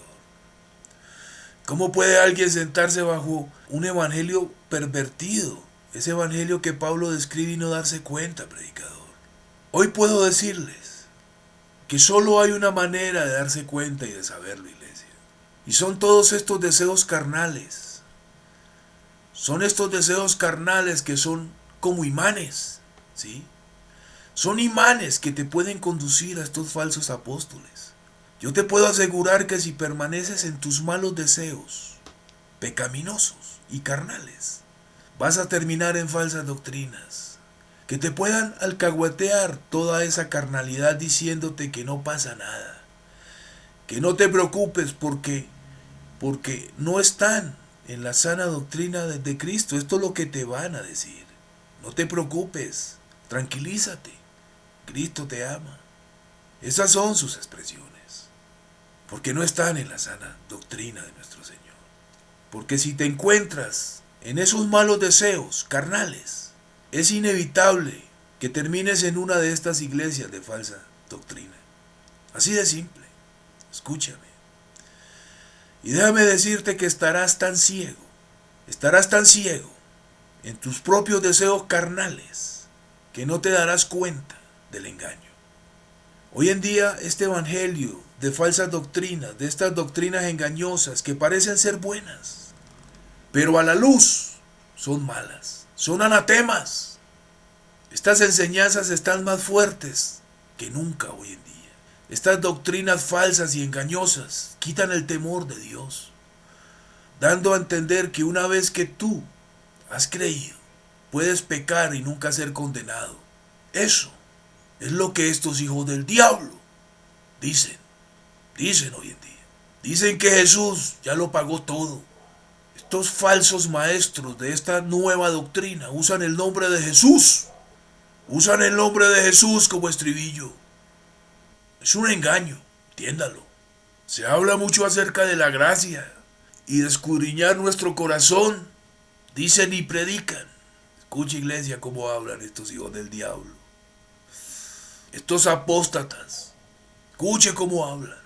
¿Cómo puede alguien sentarse bajo un evangelio pervertido? Ese evangelio que Pablo describe y no darse cuenta, predicador. Hoy puedo decirles que solo hay una manera de darse cuenta y de saberlo, iglesia. Y son todos estos deseos carnales. Son estos deseos carnales que son como imanes, ¿sí? Son imanes que te pueden conducir a estos falsos apóstoles. Yo te puedo asegurar que si permaneces en tus malos deseos, pecaminosos y carnales, vas a terminar en falsas doctrinas, que te puedan alcahuetear toda esa carnalidad diciéndote que no pasa nada, que no te preocupes porque no están en la sana doctrina de Cristo. Esto es lo que te van a decir. No te preocupes, tranquilízate, Cristo te ama. Esas son sus expresiones, porque no están en la sana doctrina de nuestro Señor. Porque si te encuentras en esos malos deseos carnales, es inevitable que termines en una de estas iglesias de falsa doctrina. Así de simple. Escúchame. Y déjame decirte que estarás tan ciego en tus propios deseos carnales, que no te darás cuenta del engaño. Hoy en día este evangelio de falsas doctrinas, de estas doctrinas engañosas que parecen ser buenas, pero a la luz son malas, son anatemas. Estas enseñanzas están más fuertes que nunca hoy en día. Estas doctrinas falsas y engañosas quitan el temor de Dios, dando a entender que una vez que tú has creído, puedes pecar y nunca ser condenado. Eso es lo que estos hijos del diablo dicen hoy en día. Dicen que Jesús ya lo pagó todo. Estos falsos maestros de esta nueva doctrina usan el nombre de Jesús. Usan el nombre de Jesús como estribillo. Es un engaño, entiéndalo. Se habla mucho acerca de la gracia y de escudriñar nuestro corazón. Dicen y predican. Escucha, iglesia, cómo hablan estos hijos del diablo. Estos apóstatas. Escuche cómo hablan.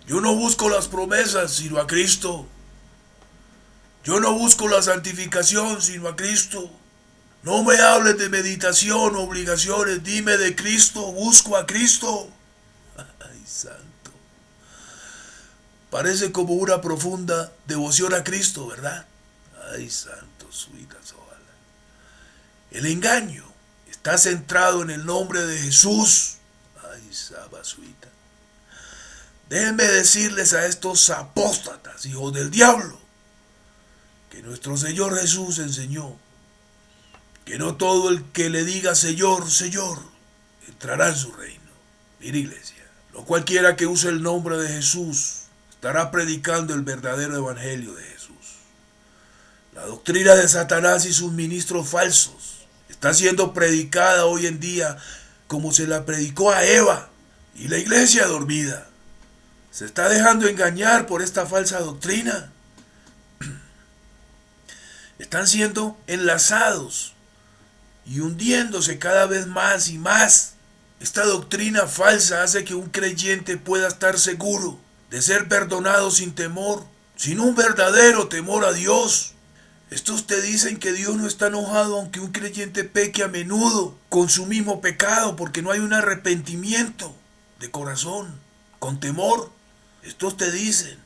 Yo no busco las promesas, sino a Cristo. Yo no busco la santificación, sino a Cristo. No me hables de meditación, obligaciones. Dime de Cristo, busco a Cristo. Ay, santo. Parece como una profunda devoción a Cristo, ¿verdad? Ay, santo, suitas, ojalá. El engaño está centrado en el nombre de Jesús. Ay, sabasuita. Déjenme decirles a estos apóstatas, hijos del diablo, que nuestro Señor Jesús enseñó que no todo el que le diga Señor, Señor, entrará en su reino. Mira, iglesia, no cualquiera que use el nombre de Jesús estará predicando el verdadero evangelio de Jesús. La doctrina de Satanás y sus ministros falsos está siendo predicada hoy en día como se la predicó a Eva, y la iglesia dormida se está dejando engañar por esta falsa doctrina. Están siendo enlazados y hundiéndose cada vez más y más. Esta doctrina falsa hace que un creyente pueda estar seguro de ser perdonado sin temor, sin un verdadero temor a Dios. Estos te dicen que Dios no está enojado aunque un creyente peque a menudo con su mismo pecado, porque no hay un arrepentimiento de corazón, con temor. Estos te dicen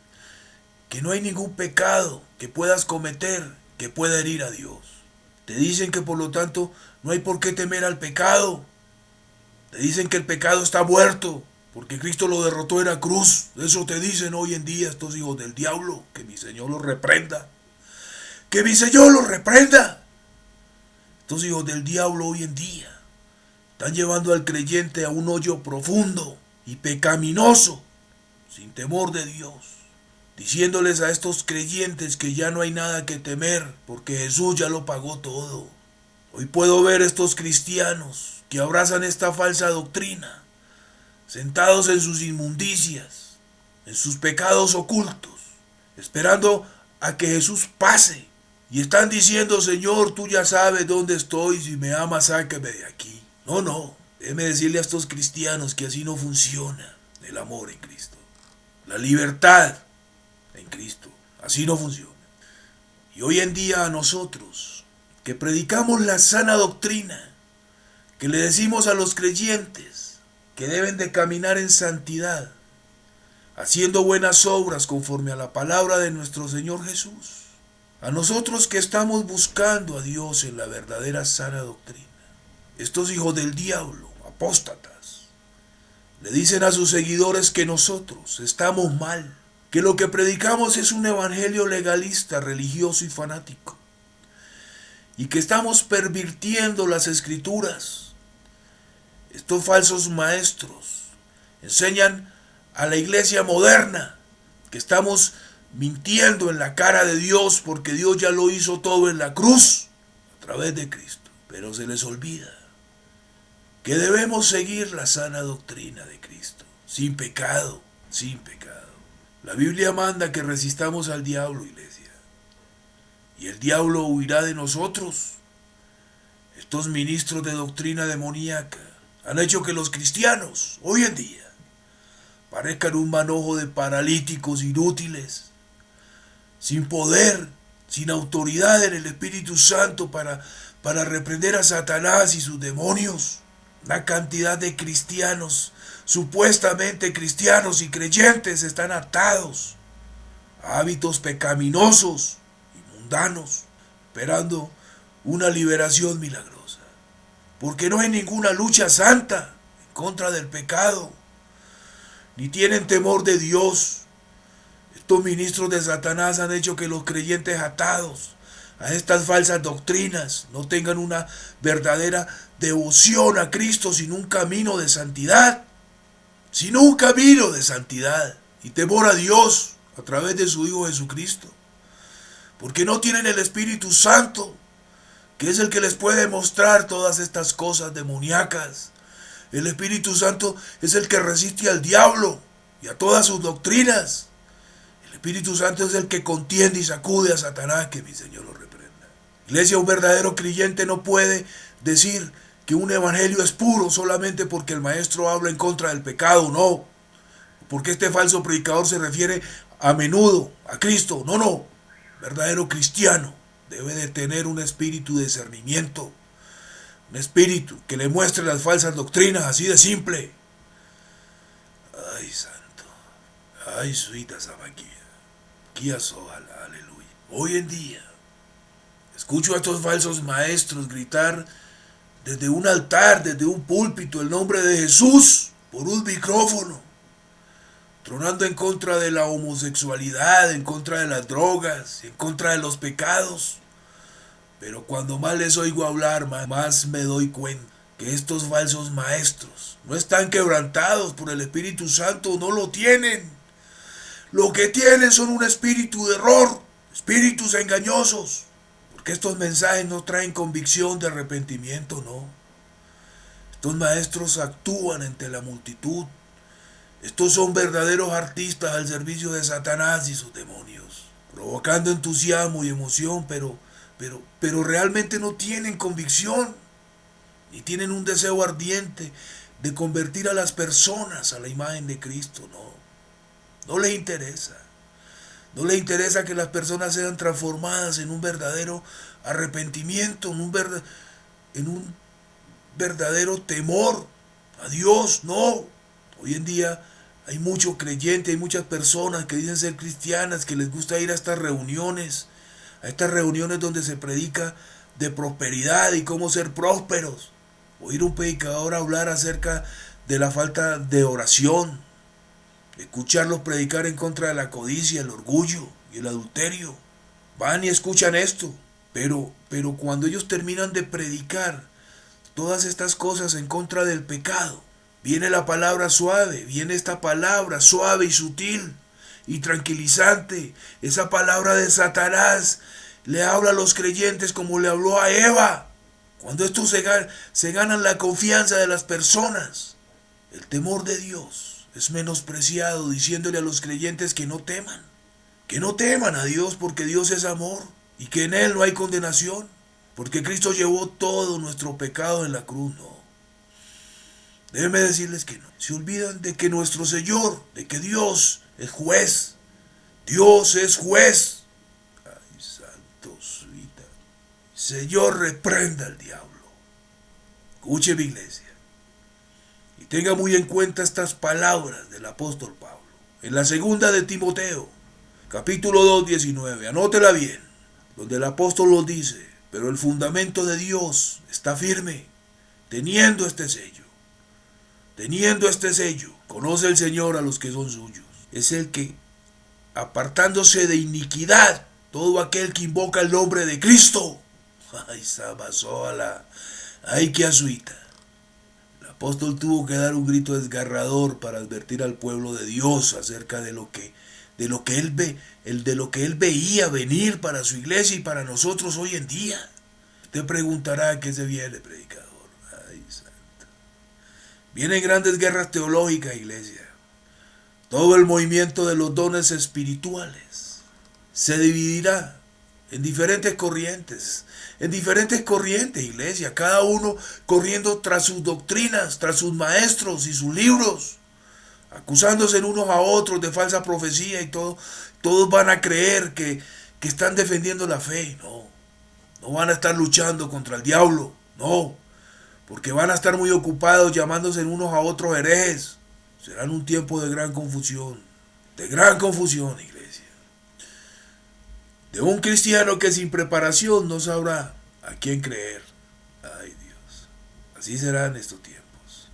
que no hay ningún pecado que puedas cometer que pueda herir a Dios. Te dicen que por lo tanto no hay por qué temer al pecado. Te dicen que el pecado está muerto porque Cristo lo derrotó en la cruz. Eso te dicen hoy en día estos hijos del diablo. Que mi Señor los reprenda. Que mi Señor los reprenda. Estos hijos del diablo hoy en día están llevando al creyente a un hoyo profundo y pecaminoso, sin temor de Dios, diciéndoles a estos creyentes que ya no hay nada que temer, porque Jesús ya lo pagó todo. Hoy puedo ver estos cristianos que abrazan esta falsa doctrina, sentados en sus inmundicias, en sus pecados ocultos, esperando a que Jesús pase, y están diciendo: Señor, tú ya sabes dónde estoy, si me amas, sáqueme de aquí. No, déjeme decirle a estos cristianos que así no funciona el amor en Cristo. La libertad en Cristo, así no funciona. Y hoy en día a nosotros, que predicamos la sana doctrina, que le decimos a los creyentes que deben de caminar en santidad, haciendo buenas obras conforme a la palabra de nuestro Señor Jesús, a nosotros que estamos buscando a Dios en la verdadera sana doctrina, estos hijos del diablo, apóstatas, le dicen a sus seguidores que nosotros estamos mal, que lo que predicamos es un evangelio legalista, religioso y fanático, y que estamos pervirtiendo las escrituras. Estos falsos maestros enseñan a la iglesia moderna que estamos mintiendo en la cara de Dios, porque Dios ya lo hizo todo en la cruz a través de Cristo. Pero se les olvida que debemos seguir la sana doctrina de Cristo, sin pecado, sin pecado. La Biblia manda que resistamos al diablo, iglesia, y el diablo huirá de nosotros. Estos ministros de doctrina demoníaca han hecho que los cristianos, hoy en día, parezcan un manojo de paralíticos inútiles, sin poder, sin autoridad en el Espíritu Santo para reprender a Satanás y sus demonios. Una cantidad de cristianos, supuestamente cristianos y creyentes, están atados a hábitos pecaminosos y mundanos, esperando una liberación milagrosa. Porque no hay ninguna lucha santa en contra del pecado, ni tienen temor de Dios. Estos ministros de Satanás han hecho que los creyentes atados a estas falsas doctrinas no tengan una verdadera devoción a Cristo, sino un camino de santidad, y temor a Dios a través de su Hijo Jesucristo. porque no tienen el Espíritu Santo, que es el que les puede mostrar todas estas cosas demoníacas. El Espíritu Santo es el que resiste al diablo y a todas sus doctrinas. El Espíritu Santo es el que contiende y sacude a Satanás, que mi Señor lo reprenda. Iglesia, un verdadero creyente no puede decir que un evangelio es puro solamente porque el maestro habla en contra del pecado, no. Porque este falso predicador se refiere a menudo a Cristo. No, no. Verdadero cristiano debe de tener un espíritu de discernimiento. Un espíritu que le muestre las falsas doctrinas, así de simple. Ay, santo. Ay, suita sabaquía. Kia soala, aleluya. Hoy en día, escucho a estos falsos maestros gritar desde un altar, desde un púlpito, el nombre de Jesús por un micrófono, tronando en contra de la homosexualidad, en contra de las drogas, en contra de los pecados. Pero cuando más les oigo hablar, más me doy cuenta que estos falsos maestros no están quebrantados por el Espíritu Santo, no lo tienen. Lo que tienen son un espíritu de error, espíritus engañosos. Porque estos mensajes no traen convicción de arrepentimiento, no. Estos maestros actúan entre la multitud. Estos son verdaderos artistas al servicio de Satanás y sus demonios, provocando entusiasmo y emoción, pero realmente no tienen convicción, ni tienen un deseo ardiente de convertir a las personas a la imagen de Cristo, no. No les interesa. No les interesa que las personas sean transformadas en un verdadero arrepentimiento, en un verdadero temor a Dios, no. Hoy en día hay muchos creyentes, hay muchas personas que dicen ser cristianas, que les gusta ir a estas reuniones donde se predica de prosperidad y cómo ser prósperos. Oír un predicador hablar acerca de la falta de oración, escucharlos predicar en contra de la codicia, el orgullo y el adulterio. Van y escuchan esto, pero cuando ellos terminan de predicar todas estas cosas en contra del pecado, viene la palabra suave, viene esta palabra suave y sutil y tranquilizante. Esa palabra de Satanás le habla a los creyentes como le habló a Eva. Cuando estos se ganan la confianza de las personas, el temor de Dios es menospreciado, diciéndole a los creyentes que no teman a Dios, porque Dios es amor y que en Él no hay condenación, porque Cristo llevó todo nuestro pecado en la cruz. No, déjenme decirles que no. Se olvidan de que nuestro Señor, de que Dios es juez. Dios es juez. Ay, santo suita. Señor, reprenda al diablo. Escuche, mi iglesia, y tenga muy en cuenta estas palabras del apóstol Pablo en la segunda de Timoteo, capítulo 2, 19. Anótela bien, donde el apóstol nos dice: pero el fundamento de Dios está firme, teniendo este sello. Teniendo este sello, conoce el Señor a los que son suyos. Es el que, apartándose de iniquidad, todo aquel que invoca el nombre de Cristo. Ay, sabasola, ay, que azuita. El apóstol tuvo que dar un grito desgarrador para advertir al pueblo de Dios acerca de lo que él veía venir para su iglesia y para nosotros hoy en día. Usted preguntará: ¿qué se viene, predicador? Ay, santo. Vienen grandes guerras teológicas, iglesia. Todo el movimiento de los dones espirituales se dividirá en diferentes corrientes, iglesia, cada uno corriendo tras sus doctrinas, tras sus maestros y sus libros, acusándose unos a otros de falsa profecía, y todos van a creer que están defendiendo la fe. No van a estar luchando contra el diablo, no, porque van a estar muy ocupados llamándose unos a otros herejes. Será un tiempo de gran confusión, iglesia. De un cristiano que sin preparación no sabrá a quién creer. Ay, Dios, así serán estos tiempos.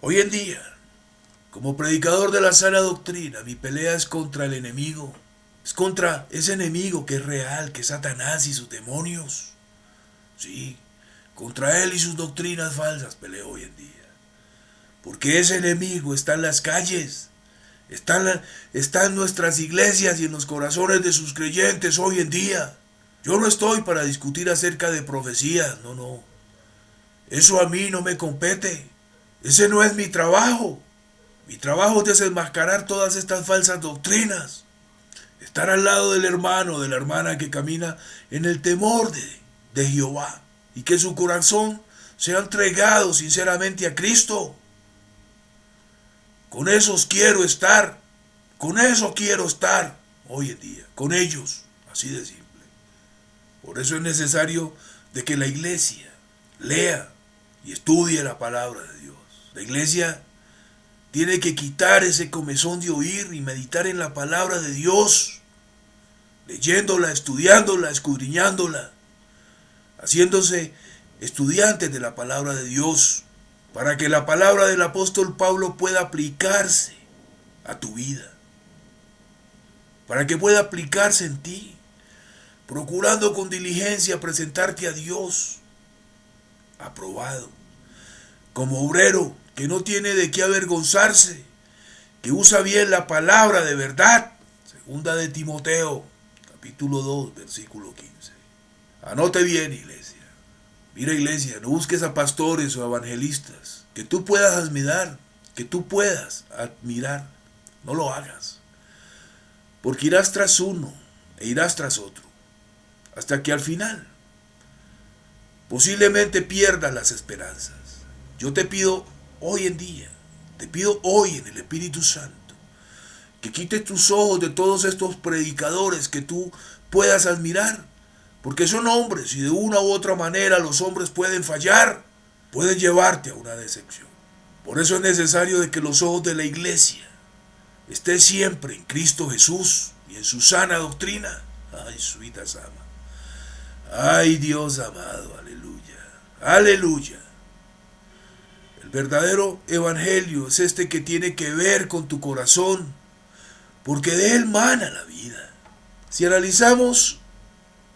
Hoy en día, como predicador de la sana doctrina, mi pelea es contra el enemigo. Es contra ese enemigo que es real, que es Satanás y sus demonios. Sí, contra él y sus doctrinas falsas peleo hoy en día. Porque ese enemigo está en las calles, Está en nuestras iglesias y en los corazones de sus creyentes hoy en día. Yo no estoy para discutir acerca de profecías, no. Eso a mí no me compete. Ese no es mi trabajo. Mi trabajo es desenmascarar todas estas falsas doctrinas. Estar al lado del hermano, de la hermana que camina en el temor de Jehová. Y que su corazón sea entregado sinceramente a Cristo. Con esos quiero estar. Con eso quiero estar hoy en día. Con ellos. Así de simple. Por eso es necesario de que la iglesia lea y estudie la palabra de Dios. La iglesia tiene que quitar ese comezón de oír y meditar en la palabra de Dios, leyéndola, estudiándola, escudriñándola, haciéndose estudiantes de la palabra de Dios, para que la palabra del apóstol Pablo pueda aplicarse a tu vida, para que pueda aplicarse en ti, procurando con diligencia presentarte a Dios, aprobado, como obrero que no tiene de qué avergonzarse, que usa bien la palabra de verdad. Segunda de Timoteo, capítulo 2, versículo 15. Anote bien, iglesia. Mira, iglesia, no busques a pastores o evangelistas que tú puedas admirar, No lo hagas. Porque irás tras uno e irás tras otro, hasta que al final posiblemente pierdas las esperanzas. Yo te pido hoy en día, te pido hoy en el Espíritu Santo, que quites tus ojos de todos estos predicadores que tú puedas admirar, porque son hombres y de una u otra manera los hombres pueden fallar, pueden llevarte a una decepción. Por eso es necesario de que los ojos de la iglesia estén siempre en Cristo Jesús y en su sana doctrina. Ay, suita sama. Ay, Dios amado, aleluya, aleluya. El verdadero evangelio es este que tiene que ver con tu corazón, porque de él mana la vida. Si analizamos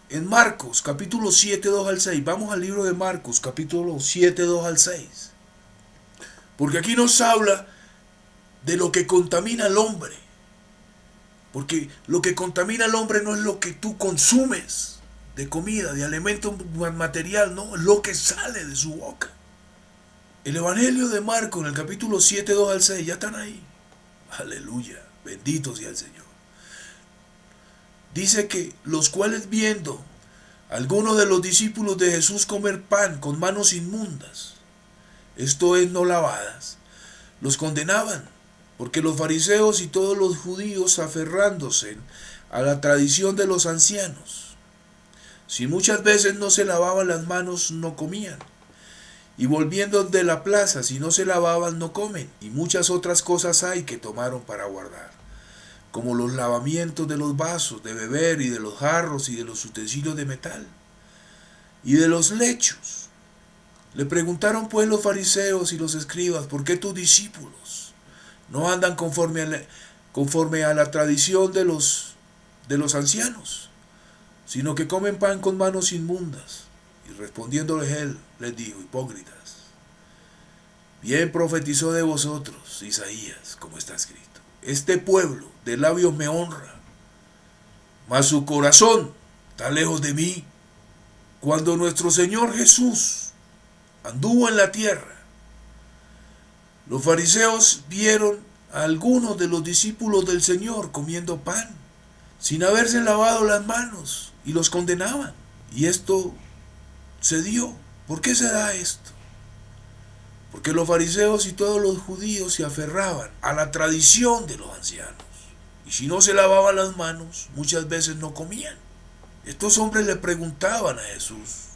en Marcos, capítulo 7, 2 al 6, vamos al libro de Marcos, capítulo 7, 2 al 6, porque aquí nos habla de lo que contamina al hombre, porque lo que contamina al hombre no es lo que tú consumes de comida, de alimento material, no, es lo que sale de su boca. El Evangelio de Marcos en el capítulo 7, 2 al 6, ya están ahí. Aleluya, bendito sea el Señor. Dice que los cuales viendo algunos de los discípulos de Jesús comer pan con manos inmundas, esto es no lavadas, los condenaban, porque los fariseos y todos los judíos aferrándose a la tradición de los ancianos, si muchas veces no se lavaban las manos no comían. Y volviendo de la plaza, si no se lavaban, no comen. Y muchas otras cosas hay que tomaron para guardar, como los lavamientos de los vasos de beber y de los jarros y de los utensilios de metal y de los lechos. Le preguntaron pues los fariseos y los escribas, ¿por qué tus discípulos no andan conforme a la tradición de los ancianos, sino que comen pan con manos inmundas? Y respondiéndoles él, les dijo, hipócritas, bien profetizó de vosotros Isaías, como está escrito. Este pueblo de labios me honra, mas su corazón está lejos de mí. Cuando nuestro Señor Jesús anduvo en la tierra, los fariseos vieron a algunos de los discípulos del Señor comiendo pan, sin haberse lavado las manos, y los condenaban. Y esto se dio. ¿Por qué se da esto? Porque los fariseos y todos los judíos se aferraban a la tradición de los ancianos. Y si no se lavaban las manos, muchas veces no comían. Estos hombres le preguntaban a Jesús,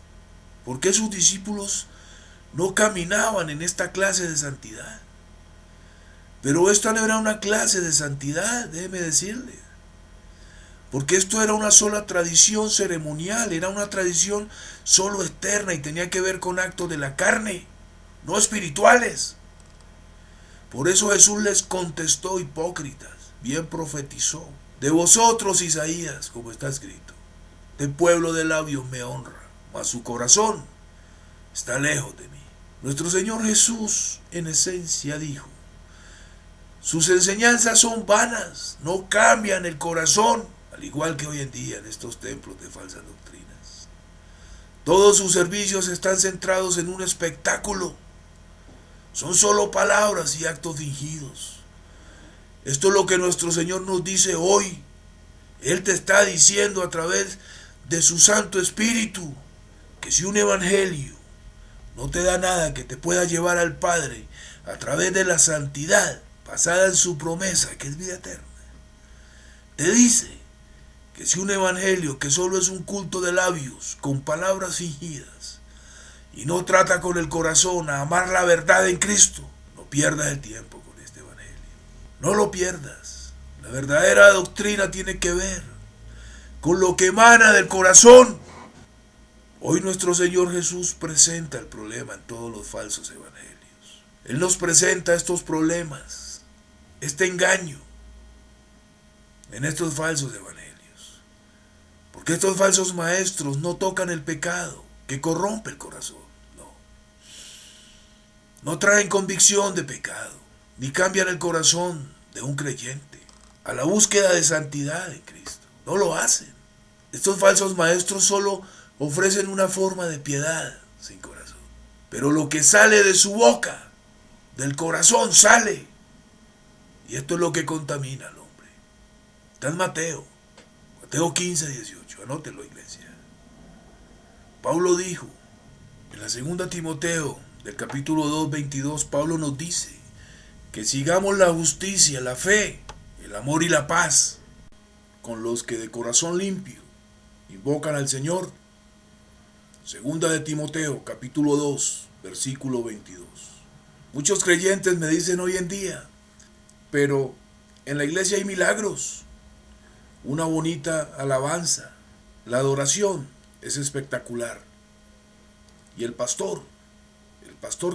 ¿por qué sus discípulos no caminaban en esta clase de santidad? Pero esta no era una clase de santidad, déjeme decirle. Porque esto era una sola tradición ceremonial, era una tradición solo externa y tenía que ver con actos de la carne, no espirituales. Por eso Jesús les contestó, hipócritas, bien profetizó. De vosotros, Isaías, como está escrito, de pueblo de labios me honra, mas su corazón está lejos de mí. Nuestro Señor Jesús, en esencia, dijo Sus enseñanzas son vanas, no cambian el corazón, al igual que hoy en día en estos templos de falsas doctrinas. Todos sus servicios están centrados en un espectáculo. Son solo palabras y actos fingidos. Esto es lo que nuestro Señor nos dice hoy. Él te está diciendo a través de su Santo Espíritu que si un evangelio no te da nada que te pueda llevar al Padre a través de la santidad basada en su promesa, que es vida eterna, te dice que si un evangelio que solo es un culto de labios con palabras fingidas y no trata con el corazón a amar la verdad en Cristo, no pierdas el tiempo con este evangelio. No lo pierdas. La verdadera doctrina tiene que ver con lo que emana del corazón. Hoy nuestro Señor Jesús presenta el problema en todos los falsos evangelios. Él nos presenta estos problemas, este engaño en estos falsos evangelios. Porque estos falsos maestros no tocan el pecado que corrompe el corazón. No traen convicción de pecado, ni cambian el corazón de un creyente a la búsqueda de santidad en Cristo. No lo hacen. Estos falsos maestros solo ofrecen una forma de piedad sin corazón. Pero lo que sale de su boca, del corazón, sale. Y esto es lo que contamina al hombre. Está en Mateo 15, 18. Anótelo, iglesia. Pablo dijo, en la segunda Timoteo, del capítulo 2, 22, Pablo nos dice que sigamos la justicia, la fe, el amor y la paz con los que de corazón limpio invocan al Señor. Segunda de Timoteo, capítulo 2, versículo 22. Muchos creyentes me dicen hoy en día, pero en la iglesia hay milagros, una bonita alabanza, la adoración es espectacular. Y el pastor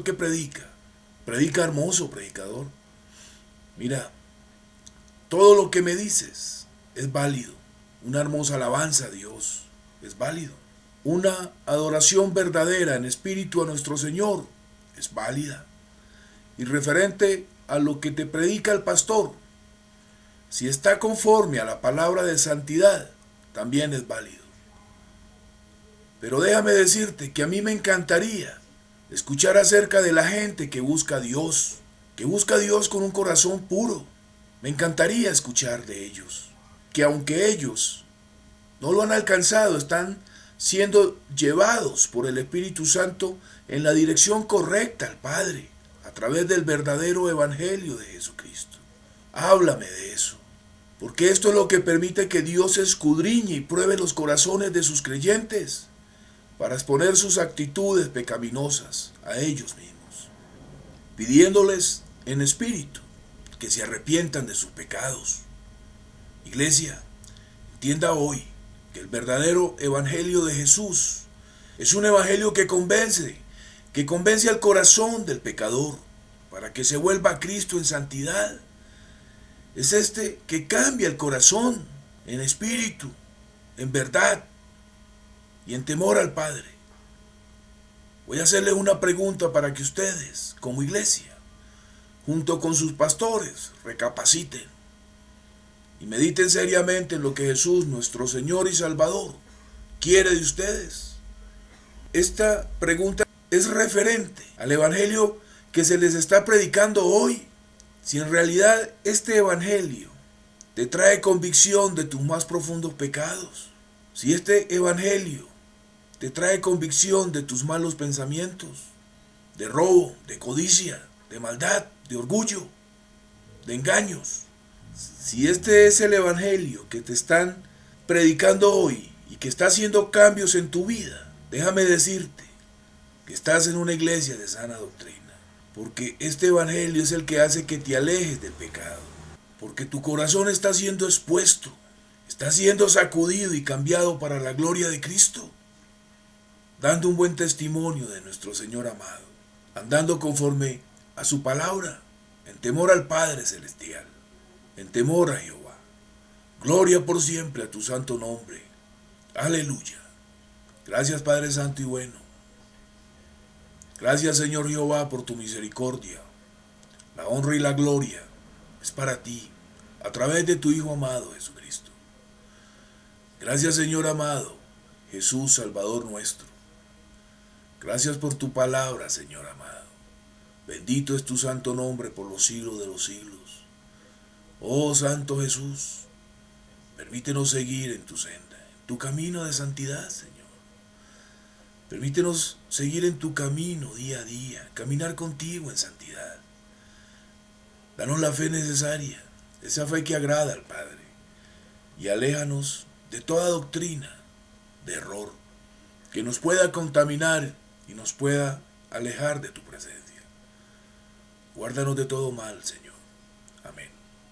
que predica hermoso, predicador. Mira, todo lo que me dices es válido. Una hermosa alabanza a Dios es válido. Una adoración verdadera en espíritu a nuestro Señor es válida. Y referente a lo que te predica el pastor, si está conforme a la palabra de santidad, también es válido. Pero déjame decirte que a mí me encantaría escuchar acerca de la gente que busca a Dios con un corazón puro. Me encantaría escuchar de ellos, que aunque ellos no lo han alcanzado, están siendo llevados por el Espíritu Santo en la dirección correcta al Padre, a través del verdadero Evangelio de Jesucristo. Háblame de eso, porque esto es lo que permite que Dios escudriñe y pruebe los corazones de sus creyentes, para exponer sus actitudes pecaminosas a ellos mismos, pidiéndoles en espíritu que se arrepientan de sus pecados. Iglesia, entienda hoy que el verdadero evangelio de Jesús es un evangelio que convence al corazón del pecador para que se vuelva a Cristo en santidad. Es este que cambia el corazón en espíritu, en verdad y en temor al Padre. Voy a hacerles una pregunta para que ustedes, como iglesia, junto con sus pastores, recapaciten y mediten seriamente en lo que Jesús, nuestro Señor y Salvador, quiere de ustedes. Esta pregunta es referente al evangelio que se les está predicando hoy. Si en realidad este evangelio te trae convicción de tus más profundos pecados, si este evangelio te trae convicción de tus malos pensamientos, de robo, de codicia, de maldad, de orgullo, de engaños, si este es el evangelio que te están predicando hoy y que está haciendo cambios en tu vida, déjame decirte que estás en una iglesia de sana doctrina, porque este evangelio es el que hace que te alejes del pecado, porque tu corazón está siendo expuesto, está siendo sacudido y cambiado para la gloria de Cristo, dando un buen testimonio de nuestro Señor amado, andando conforme a su palabra, en temor al Padre Celestial, en temor a Jehová. Gloria por siempre a tu santo nombre. Aleluya. Gracias, Padre Santo y bueno. Gracias, Señor Jehová, por tu misericordia, la honra y la gloria es para ti, a través de tu Hijo amado Jesucristo. Gracias, Señor amado, Jesús, Salvador nuestro. Gracias por tu palabra, Señor amado. Bendito es tu santo nombre por los siglos de los siglos. Oh Santo Jesús, permítenos seguir en tu senda, en tu camino de santidad, Señor. Permítenos seguir en tu camino día a día, caminar contigo en santidad. Danos la fe necesaria, esa fe que agrada al Padre, y aléjanos de toda doctrina de error que nos pueda contaminar y nos pueda alejar de tu presencia. Guárdanos de todo mal, Señor. Amén.